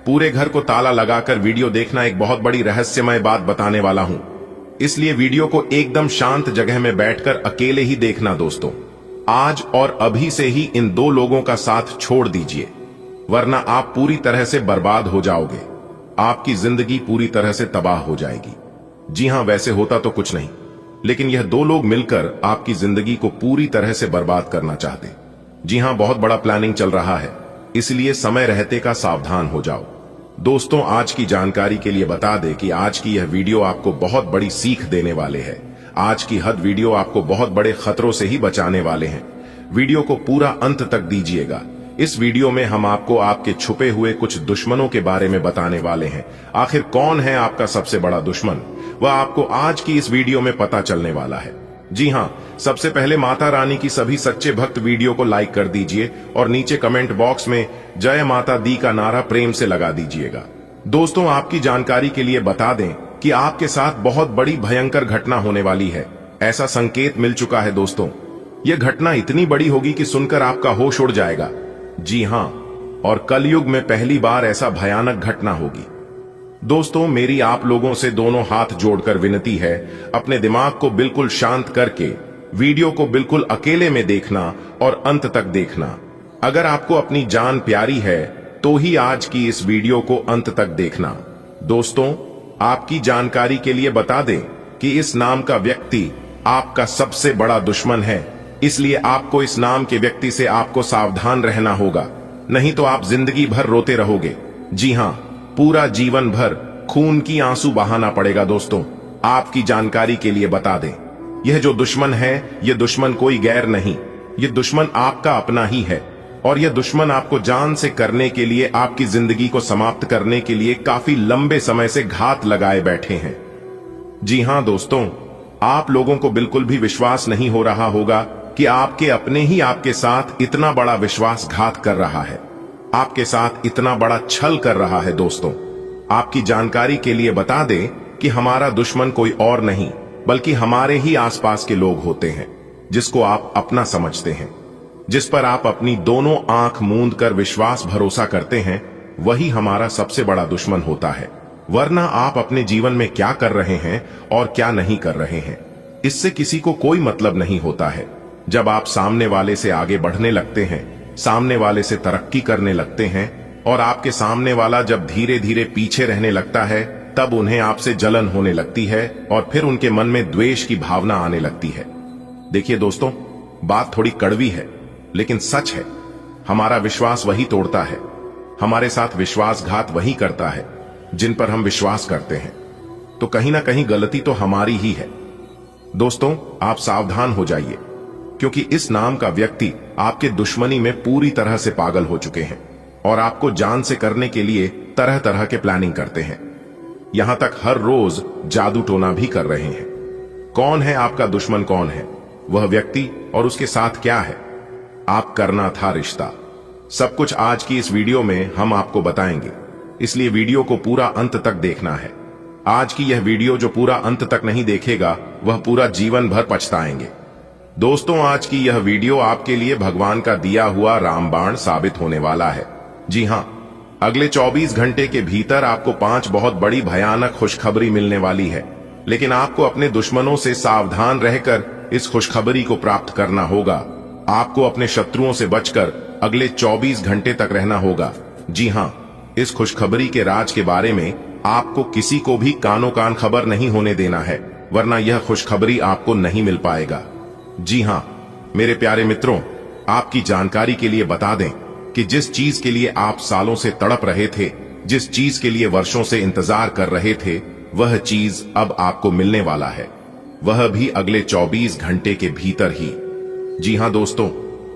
पूरे घर को ताला लगाकर वीडियो देखना, एक बहुत बड़ी रहस्यमय बात बताने वाला हूं, इसलिए वीडियो को एकदम शांत जगह में बैठकर अकेले ही देखना दोस्तों। आज और अभी से ही इन दो लोगों का साथ छोड़ दीजिए, वरना आप पूरी तरह से बर्बाद हो जाओगे। आपकी जिंदगी पूरी तरह से तबाह हो जाएगी। जी हां, वैसे होता तो कुछ नहीं, लेकिन यह दो लोग मिलकर आपकी जिंदगी को पूरी तरह से बर्बाद करना चाहते। जी हां, बहुत बड़ा प्लानिंग चल रहा है, इसलिए समय रहते का सावधान हो जाओ। दोस्तों, आज की जानकारी के लिए बता दें कि आज की यह वीडियो आपको बहुत बड़ी सीख देने वाले है। आज की हद वीडियो आपको बहुत बड़े खतरों से ही बचाने वाले हैं। वीडियो को पूरा अंत तक दीजिएगा। इस वीडियो में हम आपको आपके छुपे हुए कुछ दुश्मनों के बारे में बताने वाले हैं। आखिर कौन है आपका सबसे बड़ा दुश्मन, वह आपको आज की इस वीडियो में पता चलने वाला है। जी हां, सबसे पहले माता रानी की सभी सच्चे भक्त वीडियो को लाइक कर दीजिए और नीचे कमेंट बॉक्स में जय माता दी का नारा प्रेम से लगा दीजिएगा। दोस्तों, आपकी जानकारी के लिए बता दें कि आपके साथ बहुत बड़ी भयंकर घटना होने वाली है। ऐसा संकेत मिल चुका है दोस्तों। यह घटना इतनी बड़ी होगी कि सुनकर आपका होश उड़ जाएगा। जी हां, और कलयुग में पहली बार ऐसा भयानक घटना होगी। दोस्तों, मेरी आप लोगों से दोनों हाथ जोड़कर विनती है, अपने दिमाग को बिल्कुल शांत करके वीडियो को बिल्कुल अकेले में देखना और अंत तक देखना। अगर आपको अपनी जान प्यारी है तो ही आज की इस वीडियो को अंत तक देखना। दोस्तों, आपकी जानकारी के लिए बता दें कि इस नाम का व्यक्ति आपका सबसे बड़ा दुश्मन है, इसलिए आपको इस नाम के व्यक्ति से आपको सावधान रहना होगा, नहीं तो आप जिंदगी भर रोते रहोगे। जी हां, पूरा जीवन भर खून की आंसू बहाना पड़ेगा। दोस्तों, आपकी जानकारी के लिए बता दें, यह जो दुश्मन है, यह दुश्मन कोई गैर नहीं, यह दुश्मन आपका अपना ही है, और यह दुश्मन आपको जान से करने के लिए, आपकी जिंदगी को समाप्त करने के लिए काफी लंबे समय से घात लगाए बैठे हैं। जी हां दोस्तों, आप लोगों को बिल्कुल भी विश्वास नहीं हो रहा होगा कि आपके अपने ही आपके साथ इतना बड़ा विश्वासघात कर रहा है, आपके साथ इतना बड़ा छल कर रहा है। दोस्तों, आपकी जानकारी के लिए बता दें कि हमारा दुश्मन कोई और नहीं बल्कि हमारे ही आसपास के लोग होते हैं, जिसको आप अपना समझते हैं, जिस पर आप अपनी दोनों आंख मूंद कर विश्वास भरोसा करते हैं, वही हमारा सबसे बड़ा दुश्मन होता है। वरना आप अपने जीवन में क्या कर रहे हैं और क्या नहीं कर रहे हैं, इससे किसी को कोई मतलब नहीं होता है। जब आप सामने वाले से आगे बढ़ने लगते हैं, सामने वाले से तरक्की करने लगते हैं, और आपके सामने वाला जब धीरे धीरे पीछे रहने लगता है, तब उन्हें आपसे जलन होने लगती है और फिर उनके मन में द्वेष की भावना आने लगती है। देखिए दोस्तों, बात थोड़ी कड़वी है लेकिन सच है, हमारा विश्वास वही तोड़ता है हमारे साथ विश्वासघात वही करता है जिन पर हम विश्वास करते हैं। तो कहीं ना कहीं गलती तो हमारी ही है। दोस्तों, आप सावधान हो जाइए, क्योंकि इस नाम का व्यक्ति आपके दुश्मनी में पूरी तरह से पागल हो चुके हैं और आपको जान से करने के लिए तरह तरह के प्लानिंग करते हैं। यहां तक हर रोज जादू टोना भी कर रहे हैं। कौन है आपका दुश्मन, कौन है वह व्यक्ति और उसके साथ क्या है? आप करना था रिश्ता। सब कुछ आज की इस वीडियो में हम आपको बताएंगे, इसलिए वीडियो को पूरा अंत तक देखना है। आज की यह वीडियो जो पूरा अंत तक नहीं देखेगा वह पूरा जीवन भर पछताएंगे। दोस्तों, आज की यह वीडियो आपके लिए भगवान का दिया हुआ रामबाण साबित होने वाला है। जी हां, अगले 24 घंटे के भीतर आपको 5 बहुत बड़ी भयानक खुशखबरी मिलने वाली है, लेकिन आपको अपने दुश्मनों से सावधान रहकर इस खुशखबरी को प्राप्त करना होगा। आपको अपने शत्रुओं से बचकर अगले 24 घंटे तक रहना होगा। जी हां, इस खुशखबरी के राज के बारे में आपको किसी को भी कानो कान खबर नहीं होने देना है, वरना यह खुशखबरी आपको नहीं मिल पाएगा। जी हां मेरे प्यारे मित्रों, आपकी जानकारी के लिए बता दें कि जिस चीज के लिए आप सालों से तड़प रहे थे, जिस चीज के लिए वर्षों से इंतजार कर रहे थे, वह चीज अब आपको मिलने वाला है, वह भी अगले 24 घंटे के भीतर ही। जी हां दोस्तों,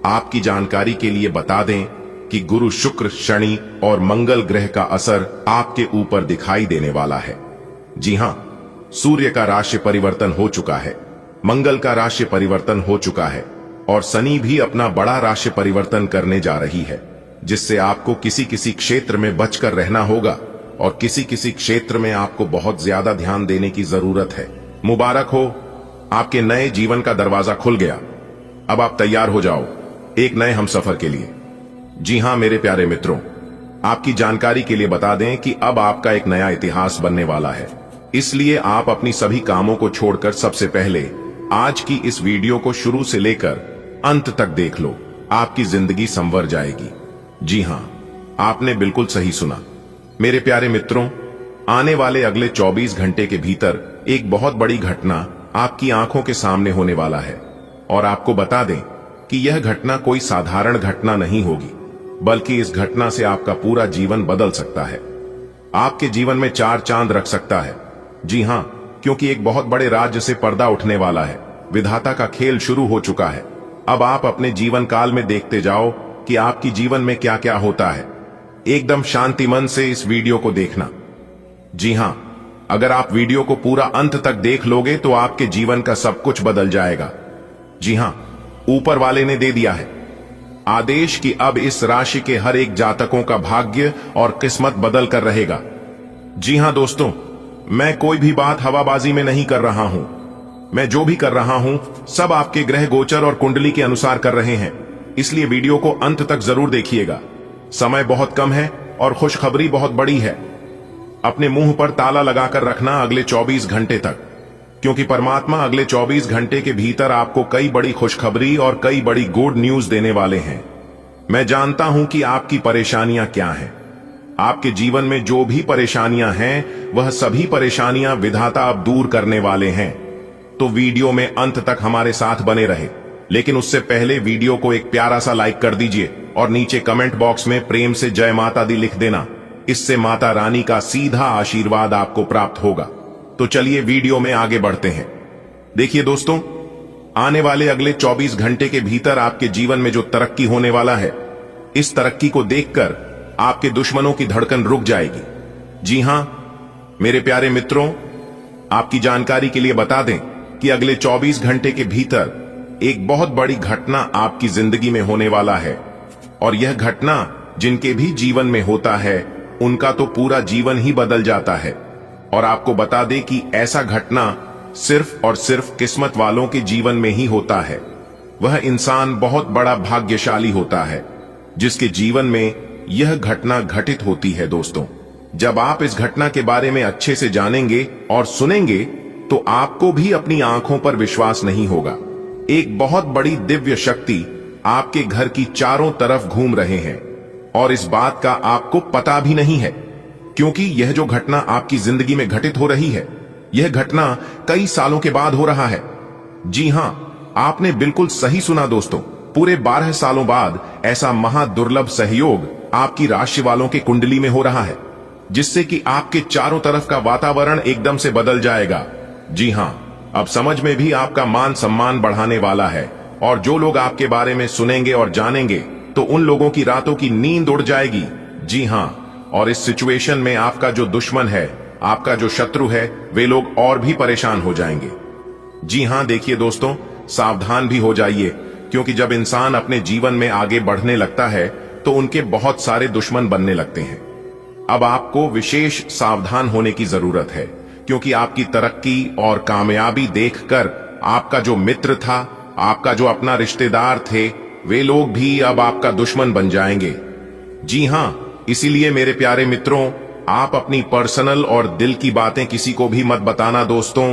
आपकी जानकारी के लिए बता दें कि गुरु, शुक्र, शनि और मंगल ग्रह का असर आपके ऊपर दिखाई देने वाला है। जी हां, सूर्य का राशि परिवर्तन हो चुका है, मंगल का राशि परिवर्तन हो चुका है और शनि भी अपना बड़ा राशि परिवर्तन करने जा रही है, जिससे आपको किसी किसी क्षेत्र में बचकर रहना होगा और किसी किसी क्षेत्र में आपको बहुत ज्यादा ध्यान देने की जरूरत है। मुबारक हो, आपके नए जीवन का दरवाजा खुल गया। अब आप तैयार हो जाओ एक नए हमसफर के लिए। जी हां मेरे प्यारे मित्रों, आपकी जानकारी के लिए बता दें कि अब आपका एक नया इतिहास बनने वाला है, इसलिए आप अपनी सभी कामों को छोड़कर सबसे पहले आज की इस वीडियो को शुरू से लेकर अंत तक देख लो। आपकी जिंदगी संवर जाएगी। जी हां, आपने बिल्कुल सही सुना मेरे प्यारे मित्रों। आने वाले अगले 24 घंटे के भीतर एक बहुत बड़ी घटना आपकी आंखों के सामने होने वाला है और आपको बता दें कि यह घटना कोई साधारण घटना नहीं होगी, बल्कि इस घटना से आपका पूरा जीवन बदल सकता है, आपके जीवन में 4 चांद रख सकता है। जी हां, क्योंकि एक बहुत बड़े राज्य से पर्दा उठने वाला है। विधाता का खेल शुरू हो चुका है। अब आप अपने जीवन काल में देखते जाओ कि आपकी जीवन में क्या क्या होता है। एकदम शांति मन से इस वीडियो को देखना। जी हां, अगर आप वीडियो को पूरा अंत तक देख लोगे तो आपके जीवन का सब कुछ बदल जाएगा। जी हां, ऊपर वाले ने दे दिया है आदेश कि अब इस राशि के हर एक जातकों का भाग्य और किस्मत बदल कर रहेगा। जी हां दोस्तों, मैं कोई भी बात हवाबाजी में नहीं कर रहा हूं। मैं जो भी कर रहा हूं सब आपके ग्रह गोचर और कुंडली के अनुसार कर रहे हैं, इसलिए वीडियो को अंत तक जरूर देखिएगा। समय बहुत कम है और खुशखबरी बहुत बड़ी है। अपने मुंह पर ताला लगाकर रखना अगले 24 घंटे तक, क्योंकि परमात्मा अगले 24 घंटे के भीतर आपको कई बड़ी खुशखबरी और कई बड़ी गुड न्यूज देने वाले हैं। मैं जानता हूं कि आपकी परेशानियां क्या हैं। आपके जीवन में जो भी परेशानियां हैं वह सभी परेशानियां विधाता अब दूर करने वाले हैं। तो वीडियो में अंत तक हमारे साथ बने रहे, लेकिन उससे पहले वीडियो को एक प्यारा सा लाइक कर दीजिए और नीचे कमेंट बॉक्स में प्रेम से जय माता दी लिख देना। इससे माता रानी का सीधा आशीर्वाद आपको प्राप्त होगा। तो चलिए वीडियो में आगे बढ़ते हैं। देखिए दोस्तों, आने वाले अगले 24 घंटे के भीतर आपके जीवन में जो तरक्की होने वाला है, इस तरक्की को देखकर आपके दुश्मनों की धड़कन रुक जाएगी। जी हां मेरे प्यारे मित्रों, आपकी जानकारी के लिए बता दें कि अगले 24 घंटे के भीतर एक बहुत बड़ी घटना आपकी जिंदगी में होने वाला है और यह घटना जिनके भी जीवन में होता है उनका तो पूरा जीवन ही बदल जाता है। और आपको बता दें कि ऐसा घटना सिर्फ और सिर्फ किस्मत वालों के जीवन में ही होता है। वह इंसान बहुत बड़ा भाग्यशाली होता है जिसके जीवन में यह घटना घटित होती है। दोस्तों, जब आप इस घटना के बारे में अच्छे से जानेंगे और सुनेंगे तो आपको भी अपनी आंखों पर विश्वास नहीं होगा। एक बहुत बड़ी दिव्य शक्ति आपके घर की चारों तरफ घूम रहे हैं और इस बात का आपको पता भी नहीं है, क्योंकि यह जो घटना आपकी जिंदगी में घटित हो रही है, यह घटना कई सालों के बाद हो रहा है। जी हां, आपने बिल्कुल सही सुना दोस्तों। पूरे 12 सालों बाद ऐसा महादुर्लभ सहयोग आपकी राशि वालों के कुंडली में हो रहा है, जिससे कि आपके चारों तरफ का वातावरण एकदम से बदल जाएगा। जी हां, अब समझ में भी आपका मान सम्मान बढ़ाने वाला है, और जो लोग आपके बारे में सुनेंगे और जानेंगे तो उन लोगों की रातों की नींद उड़ जाएगी। जी हां, और इस सिचुएशन में आपका जो दुश्मन है, आपका जो शत्रु है, वे लोग और भी परेशान हो जाएंगे। जी हां, देखिए दोस्तों, सावधान भी हो जाइए, क्योंकि जब इंसान अपने जीवन में आगे बढ़ने लगता है तो उनके बहुत सारे दुश्मन बनने लगते हैं। अब आपको विशेष सावधान होने की जरूरत है, क्योंकि आपकी तरक्की और कामयाबी देखकर आपका जो मित्र था, आपका जो अपना रिश्तेदार थे, वे लोग भी अब आपका दुश्मन बन जाएंगे। जी हां, इसीलिए मेरे प्यारे मित्रों, आप अपनी पर्सनल और दिल की बातें किसी को भी मत बताना दोस्तों।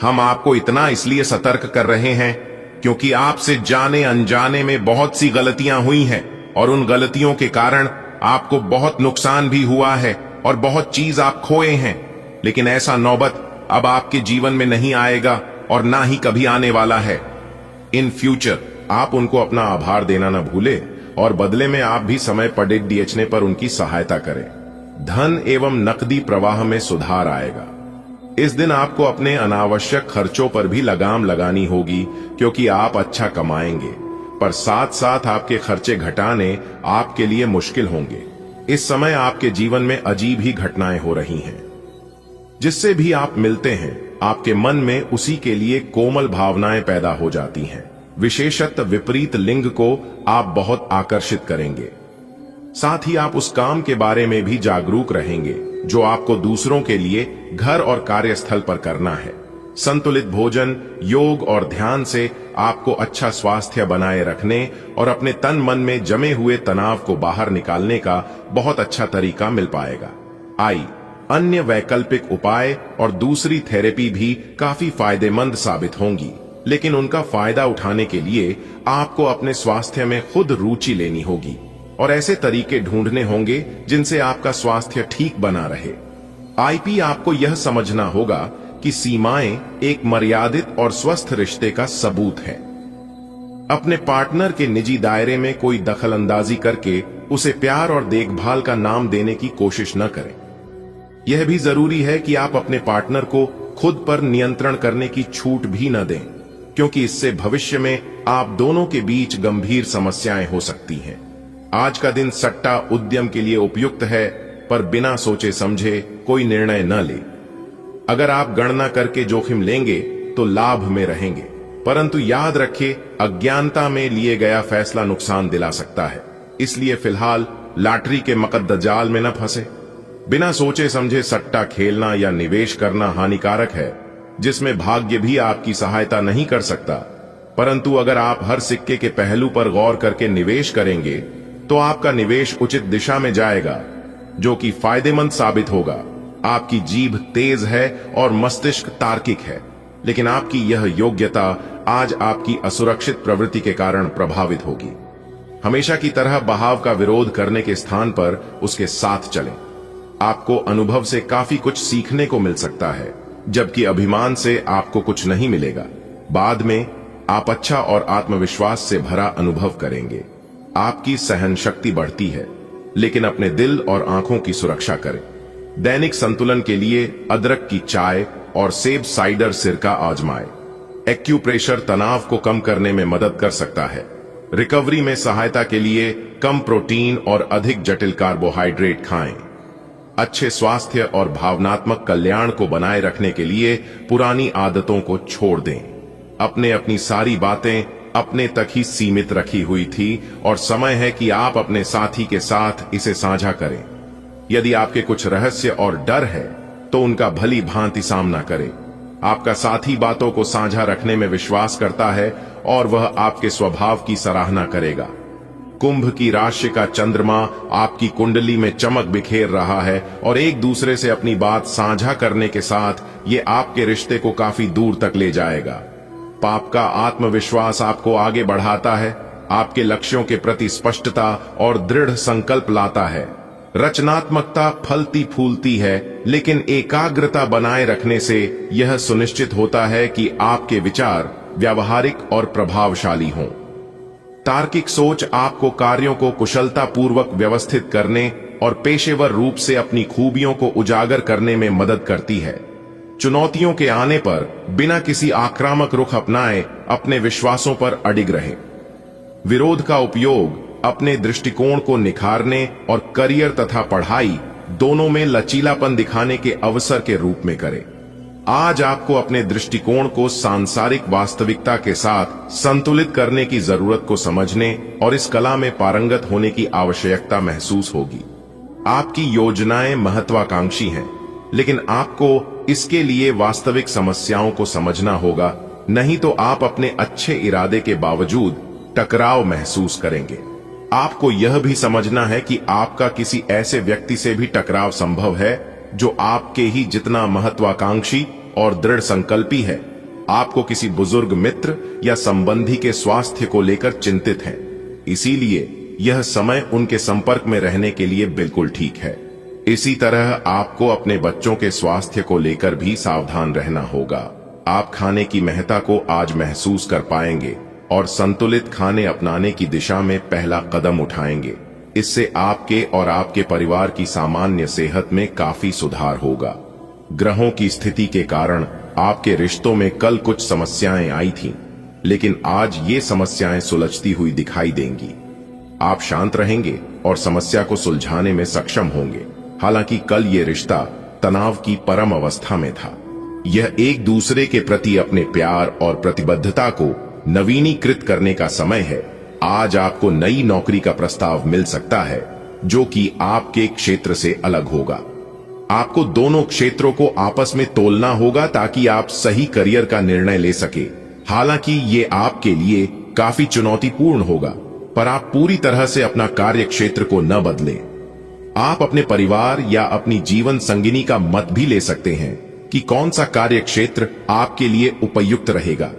हम आपको इतना इसलिए सतर्क कर रहे हैं क्योंकि आपसे जाने अनजाने में बहुत सी गलतियां हुई हैं, और उन गलतियों के कारण आपको बहुत नुकसान भी हुआ है और बहुत चीज आप खोए हैं। लेकिन ऐसा नौबत अब आपके जीवन में नहीं आएगा और ना ही कभी आने वाला है। इन फ्यूचर आप उनको अपना आभार देना न भूले, और बदले में आप भी समय पर डीएचने पर उनकी सहायता करें। धन एवं नकदी प्रवाह में सुधार आएगा। इस दिन आपको अपने अनावश्यक खर्चों पर भी लगाम लगानी होगी, क्योंकि आप अच्छा कमाएंगे, पर साथ साथ आपके खर्चे घटाने आपके लिए मुश्किल होंगे। इस समय आपके जीवन में अजीब ही घटनाएं हो रही हैं। जिससे भी आप मिलते हैं, आपके मन में उसी के लिए कोमल भावनाएं पैदा हो जाती हैं। विशेषतः विपरीत लिंग को आप बहुत आकर्षित करेंगे। साथ ही आप उस काम के बारे में भी जागरूक रहेंगे जो आपको दूसरों के लिए घर और कार्यस्थल पर करना है। संतुलित भोजन, योग और ध्यान से आपको अच्छा स्वास्थ्य बनाए रखने और अपने तन मन में जमे हुए तनाव को बाहर निकालने का बहुत अच्छा तरीका मिल पाएगा। अन्य वैकल्पिक उपाय और दूसरी थेरेपी भी काफी फायदेमंद साबित होंगी, लेकिन उनका फायदा उठाने के लिए आपको अपने स्वास्थ्य में खुद रुचि लेनी होगी और ऐसे तरीके ढूंढने होंगे जिनसे आपका स्वास्थ्य ठीक बना रहे। आपको यह समझना होगा कि सीमाएं एक मर्यादित और स्वस्थ रिश्ते का सबूत है। अपने पार्टनर के निजी दायरे में कोई दखल अंदाजी करके उसे प्यार और देखभाल का नाम देने की कोशिश न करें। यह भी जरूरी है कि आप अपने पार्टनर को खुद पर नियंत्रण करने की छूट भी न दें, क्योंकि इससे भविष्य में आप दोनों के बीच गंभीर समस्याएं हो सकती हैं। आज का दिन सट्टा उद्यम के लिए उपयुक्त है, पर बिना सोचे समझे कोई निर्णय न ले। अगर आप गणना करके जोखिम लेंगे तो लाभ में रहेंगे, परंतु याद रखें, अज्ञानता में लिए गया फैसला नुकसान दिला सकता है। इसलिए फिलहाल लॉटरी के मकद्दर में न फंसे। बिना सोचे समझे सट्टा खेलना या निवेश करना हानिकारक है, जिसमें भाग्य भी आपकी सहायता नहीं कर सकता। परंतु अगर आप हर सिक्के के पहलू पर गौर करके निवेश करेंगे तो आपका निवेश उचित दिशा में जाएगा, जो कि फायदेमंद साबित होगा। आपकी जीभ तेज है और मस्तिष्क तार्किक है, लेकिन आपकी यह योग्यता आज आपकी असुरक्षित प्रवृत्ति के कारण प्रभावित होगी। हमेशा की तरह बहाव का विरोध करने के स्थान पर उसके साथ चलें। आपको अनुभव से काफी कुछ सीखने को मिल सकता है, जबकि अभिमान से आपको कुछ नहीं मिलेगा। बाद में आप अच्छा और आत्मविश्वास से भरा अनुभव करेंगे। आपकी सहन शक्ति बढ़ती है, लेकिन अपने दिल और आंखों की सुरक्षा करें। दैनिक संतुलन के लिए अदरक की चाय और सेब साइडर सिरका आजमाएं। एक्यूप्रेशर तनाव को कम करने में मदद कर सकता है। रिकवरी में सहायता के लिए कम प्रोटीन और अधिक जटिल कार्बोहाइड्रेट खाएं। अच्छे स्वास्थ्य और भावनात्मक कल्याण को बनाए रखने के लिए पुरानी आदतों को छोड़ दें। अपनी सारी बातें अपने तक ही सीमित रखी हुई थी और समय है कि आप अपने साथी के साथ इसे साझा करें। यदि आपके कुछ रहस्य और डर है तो उनका भली भांति सामना करें। आपका साथी बातों को साझा रखने में विश्वास करता है और वह आपके स्वभाव की सराहना करेगा। कुंभ की राशि का चंद्रमा आपकी कुंडली में चमक बिखेर रहा है और एक दूसरे से अपनी बात साझा करने के साथ ये आपके रिश्ते को काफी दूर तक ले जाएगा। पाप का आत्मविश्वास आपको आगे बढ़ाता है, आपके लक्ष्यों के प्रति स्पष्टता और दृढ़ संकल्प लाता है। रचनात्मकता फलती फूलती है, लेकिन एकाग्रता बनाए रखने से यह सुनिश्चित होता है कि आपके विचार व्यावहारिक और प्रभावशाली हों। तार्किक सोच आपको कार्यों को कुशलतापूर्वक व्यवस्थित करने और पेशेवर रूप से अपनी खूबियों को उजागर करने में मदद करती है। चुनौतियों के आने पर बिना किसी आक्रामक रुख अपनाए अपने विश्वासों पर अडिग रहे। विरोध का उपयोग अपने दृष्टिकोण को निखारने और करियर तथा पढ़ाई दोनों में लचीलापन दिखाने के अवसर के रूप में करें। आज आपको अपने दृष्टिकोण को सांसारिक वास्तविकता के साथ संतुलित करने की जरूरत को समझने और इस कला में पारंगत होने की आवश्यकता महसूस होगी। आपकी योजनाएं महत्वाकांक्षी हैं, लेकिन आपको इसके लिए वास्तविक समस्याओं को समझना होगा, नहीं तो आप अपने अच्छे इरादे के बावजूद टकराव महसूस करेंगे। आपको यह भी समझना है कि आपका किसी ऐसे व्यक्ति से भी टकराव संभव है जो आपके ही जितना महत्वाकांक्षी और दृढ़ संकल्पी है। आपको किसी बुजुर्ग मित्र या संबंधी के स्वास्थ्य को लेकर चिंतित हैं, इसीलिए यह समय उनके संपर्क में रहने के लिए बिल्कुल ठीक है। इसी तरह आपको अपने बच्चों के स्वास्थ्य को लेकर भी सावधान रहना होगा। आप खाने की महत्ता को आज महसूस कर पाएंगे और संतुलित खाने अपनाने की दिशा में पहला कदम उठाएंगे। इससे आपके और आपके परिवार की सामान्य सेहत में काफी सुधार होगा। ग्रहों की स्थिति के कारण आपके रिश्तों में कल कुछ समस्याएं आई थीं, लेकिन आज ये समस्याएं सुलझती हुई दिखाई देंगी। आप शांत रहेंगे और समस्या को सुलझाने में सक्षम होंगे। हालांकि कल ये रिश्ता तनाव की परम अवस्था में था। यह एक दूसरे के प्रति अपने प्यार और प्रतिबद्धता को नवीनीकृत करने का समय है। आज आपको नई नौकरी का प्रस्ताव मिल सकता है जो कि आपके क्षेत्र से अलग होगा। आपको दोनों क्षेत्रों को आपस में तोलना होगा ताकि आप सही करियर का निर्णय ले सके। हालांकि ये आपके लिए काफी चुनौतीपूर्ण होगा, पर आप पूरी तरह से अपना कार्य क्षेत्र को न बदलें। आप अपने परिवार या अपनी जीवन संगिनी का मत भी ले सकते हैं कि कौन सा कार्य क्षेत्र आपके लिए उपयुक्त रहेगा।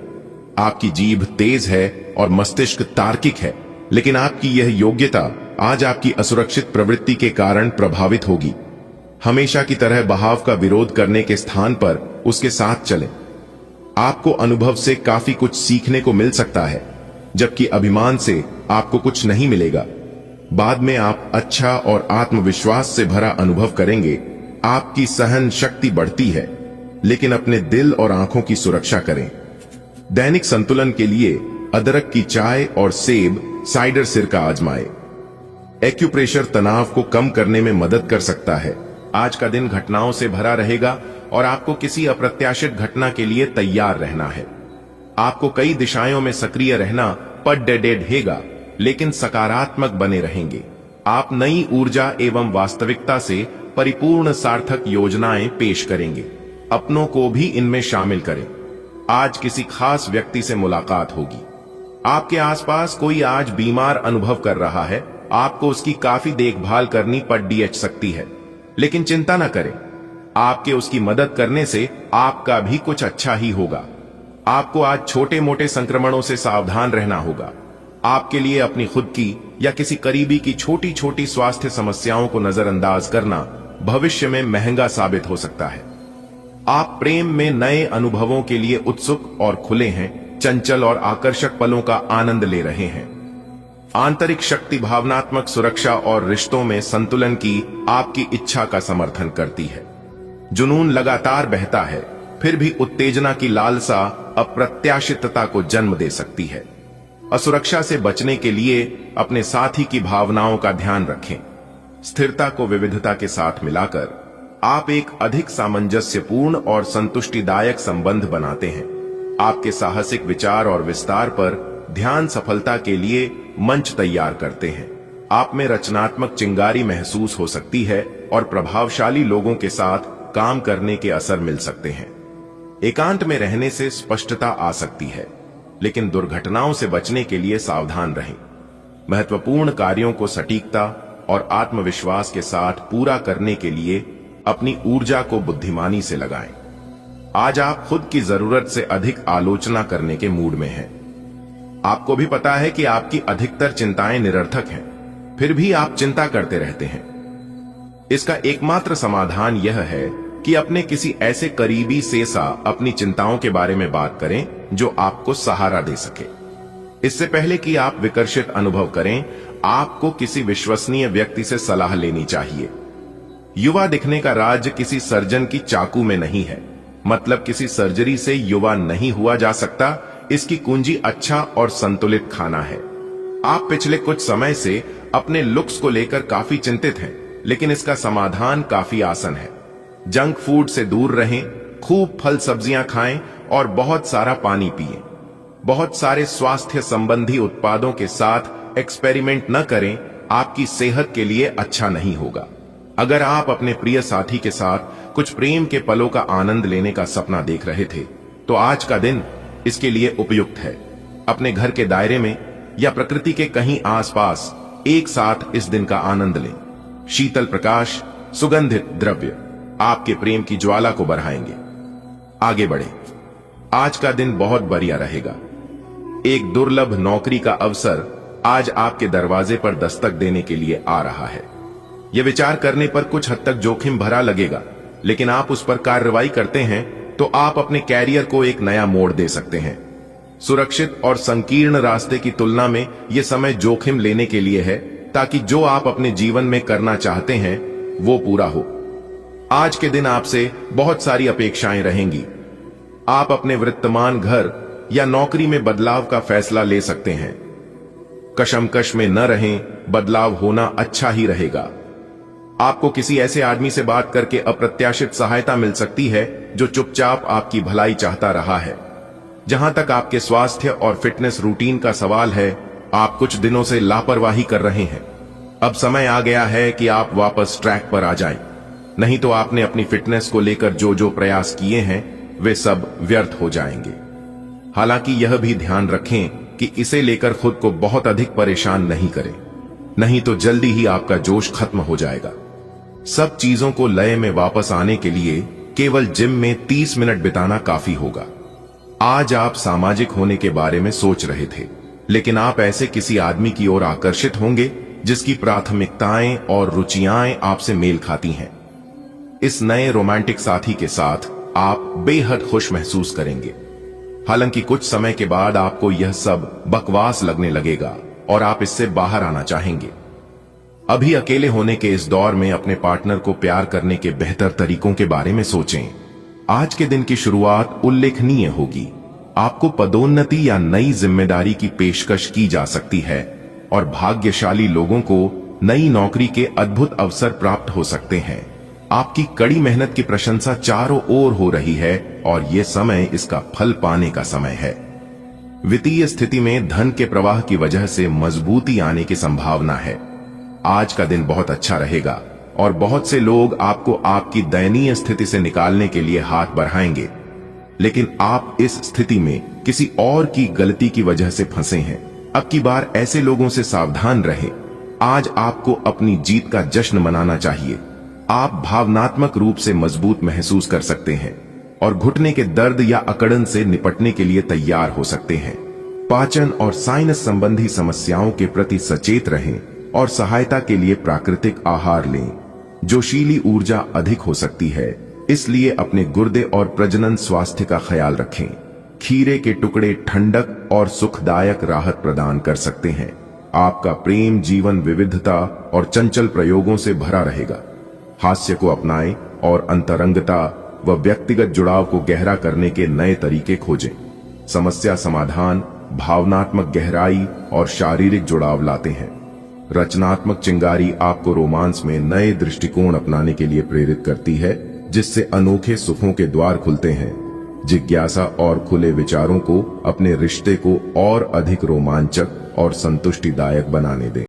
आपकी जीभ तेज है और मस्तिष्क तार्किक है, लेकिन आपकी यह योग्यता आज आपकी असुरक्षित प्रवृत्ति के कारण प्रभावित होगी। हमेशा की तरह बहाव का विरोध करने के स्थान पर उसके साथ चलें। आपको अनुभव से काफी कुछ सीखने को मिल सकता है, जबकि अभिमान से आपको कुछ नहीं मिलेगा। बाद में आप अच्छा और आत्मविश्वास से भरा अनुभव करेंगे। आपकी सहन शक्ति बढ़ती है, लेकिन अपने दिल और आंखों की सुरक्षा करें। दैनिक संतुलन के लिए अदरक की चाय और सेब साइडर सिरका आजमाएं। एक्यूप्रेशर तनाव को कम करने में मदद कर सकता है। आज का दिन घटनाओं से भरा रहेगा और आपको किसी अप्रत्याशित घटना के लिए तैयार रहना है। आपको कई दिशाओं में सक्रिय रहना पड़ेगा, लेकिन सकारात्मक बने रहेंगे। आप नई ऊर्जा एवं वास्तविकता से परिपूर्ण सार्थक योजनाएं पेश करेंगे। अपनों को भी इनमें शामिल करें। आज किसी खास व्यक्ति से मुलाकात होगी। आपके आसपास कोई आज बीमार अनुभव कर रहा है। आपको उसकी काफी देखभाल करनी पड़ सकती है, लेकिन चिंता न करें। आपके उसकी मदद करने से आपका भी कुछ अच्छा ही होगा। आपको आज छोटे मोटे संक्रमणों से सावधान रहना होगा। आपके लिए अपनी खुद की या किसी करीबी की छोटी छोटी स्वास्थ्य समस्याओं को नजरअंदाज करना भविष्य में महंगा साबित हो सकता है। आप प्रेम में नए अनुभवों के लिए उत्सुक और खुले हैं, चंचल और आकर्षक पलों का आनंद ले रहे हैं। आंतरिक शक्ति भावनात्मक सुरक्षा और रिश्तों में संतुलन की आपकी इच्छा का समर्थन करती है। जुनून लगातार बहता है, फिर भी उत्तेजना की लालसा अप्रत्याशितता को जन्म दे सकती है। असुरक्षा से बचने के लिए अपने साथी की भावनाओं का ध्यान रखें। स्थिरता को विविधता के साथ मिलाकर आप एक अधिक सामंजस्यपूर्ण और संतुष्टिदायक संबंध बनाते हैं। आपके साहसिक विचार और विस्तार पर ध्यान सफलता के लिए मंच तैयार करते हैं। आप में रचनात्मक चिंगारी महसूस हो सकती है और प्रभावशाली लोगों के साथ काम करने के असर मिल सकते हैं। एकांत में रहने से स्पष्टता आ सकती है, लेकिन दुर्घटनाओं से बचने के लिए सावधान रहें। महत्वपूर्ण कार्यों को सटीकता और आत्मविश्वास के साथ पूरा करने के लिए अपनी ऊर्जा को बुद्धिमानी से लगाएं। आज आप खुद की जरूरत से अधिक आलोचना करने के मूड में हैं। आपको भी पता है कि आपकी अधिकतर चिंताएं निरर्थक हैं, फिर भी आप चिंता करते रहते हैं। इसका एकमात्र समाधान यह है कि अपने किसी ऐसे करीबी से अपनी चिंताओं के बारे में बात करें जो आपको सहारा दे सके। इससे पहले कि आप विकर्षित अनुभव करें, आपको किसी विश्वसनीय व्यक्ति से सलाह लेनी चाहिए। युवा दिखने का राज किसी सर्जन की चाकू में नहीं है, मतलब किसी सर्जरी से युवा नहीं हुआ जा सकता। इसकी कुंजी अच्छा और संतुलित खाना है। आप पिछले कुछ समय से अपने लुक्स को लेकर काफी चिंतित हैं, लेकिन इसका समाधान काफी आसान है। जंक फूड से दूर रहें, खूब फल सब्जियां खाएं और बहुत सारा पानी पिएं। बहुत सारे स्वास्थ्य संबंधी उत्पादों के साथ एक्सपेरिमेंट न करें, आपकी सेहत के लिए अच्छा नहीं होगा। अगर आप अपने प्रिय साथी के साथ कुछ प्रेम के पलों का आनंद लेने का सपना देख रहे थे, तो आज का दिन इसके लिए उपयुक्त है। अपने घर के दायरे में या प्रकृति के कहीं आसपास एक साथ इस दिन का आनंद लें। शीतल प्रकाश, सुगंधित द्रव्य आपके प्रेम की ज्वाला को बढ़ाएंगे। आगे बढ़े। आज का दिन बहुत बढ़िया रहेगा। एक दुर्लभ नौकरी का अवसर आज आपके दरवाजे पर दस्तक देने के लिए आ रहा है। यह विचार करने पर कुछ हद तक जोखिम भरा लगेगा, लेकिन आप उस पर कार्रवाई करते हैं तो आप अपने कैरियर को एक नया मोड़ दे सकते हैं। सुरक्षित और संकीर्ण रास्ते की तुलना में यह समय जोखिम लेने के लिए है, ताकि जो आप अपने जीवन में करना चाहते हैं वो पूरा हो। आज के दिन आपसे बहुत सारी अपेक्षाएं रहेंगी। आप अपने वर्तमान घर या नौकरी में बदलाव का फैसला ले सकते हैं। कशमकश में न रहें, बदलाव होना अच्छा ही रहेगा। आपको किसी ऐसे आदमी से बात करके अप्रत्याशित सहायता मिल सकती है जो चुपचाप आपकी भलाई चाहता रहा है। जहां तक आपके स्वास्थ्य और फिटनेस रूटीन का सवाल है, आप कुछ दिनों से लापरवाही कर रहे हैं। अब समय आ गया है कि आप वापस ट्रैक पर आ जाएं। नहीं तो आपने अपनी फिटनेस को लेकर जो जो प्रयास किए हैं वे सब व्यर्थ हो जाएंगे। हालांकि यह भी ध्यान रखें कि इसे लेकर खुद को बहुत अधिक परेशान नहीं करें, नहीं तो जल्दी ही आपका जोश खत्म हो जाएगा। सब चीजों को लय में वापस आने के लिए केवल जिम में 30 मिनट बिताना काफी होगा। आज आप सामाजिक होने के बारे में सोच रहे थे, लेकिन आप ऐसे किसी आदमी की ओर आकर्षित होंगे जिसकी प्राथमिकताएं और रुचियां आपसे मेल खाती हैं। इस नए रोमांटिक साथी के साथ आप बेहद खुश महसूस करेंगे। हालांकि कुछ समय के बाद आपको यह सब बकवास लगने लगेगा और आप इससे बाहर आना चाहेंगे। अभी अकेले होने के इस दौर में अपने पार्टनर को प्यार करने के बेहतर तरीकों के बारे में सोचें। आज के दिन की शुरुआत उल्लेखनीय होगी। आपको पदोन्नति या नई जिम्मेदारी की पेशकश की जा सकती है और भाग्यशाली लोगों को नई नौकरी के अद्भुत अवसर प्राप्त हो सकते हैं। आपकी कड़ी मेहनत की प्रशंसा चारों ओर हो रही है और यह समय इसका फल पाने का समय है। वित्तीय स्थिति में धन के प्रवाह की वजह से मजबूती आने की संभावना है। आज का दिन बहुत अच्छा रहेगा और बहुत से लोग आपको आपकी दयनीय स्थिति से निकालने के लिए हाथ बढ़ाएंगे, लेकिन आप इस स्थिति में किसी और की गलती की वजह से फंसे हैं। अब की बार ऐसे लोगों से सावधान रहें। आज आपको अपनी जीत का जश्न मनाना चाहिए। आप भावनात्मक रूप से मजबूत महसूस कर सकते हैं और घुटने के दर्द या अकड़न से निपटने के लिए तैयार हो सकते हैं। पाचन और साइनस संबंधी समस्याओं के प्रति सचेत रहें और सहायता के लिए प्राकृतिक आहार लें। जोशीली ऊर्जा अधिक हो सकती है, इसलिए अपने गुर्दे और प्रजनन स्वास्थ्य का ख्याल रखें। खीरे के टुकड़े ठंडक और सुखदायक राहत प्रदान कर सकते हैं। आपका प्रेम जीवन विविधता और चंचल प्रयोगों से भरा रहेगा। हास्य को अपनाएं और अंतरंगता व व्यक्तिगत जुड़ाव को गहरा करने के नए तरीके खोजें। समस्या समाधान, भावनात्मक गहराई और शारीरिक जुड़ाव लाते हैं। रचनात्मक चिंगारी आपको रोमांस में नए दृष्टिकोण अपनाने के लिए प्रेरित करती है, जिससे अनोखे सुखों के द्वार खुलते हैं। जिज्ञासा और खुले विचारों को अपने रिश्ते को और अधिक रोमांचक और संतुष्टिदायक बनाने दें।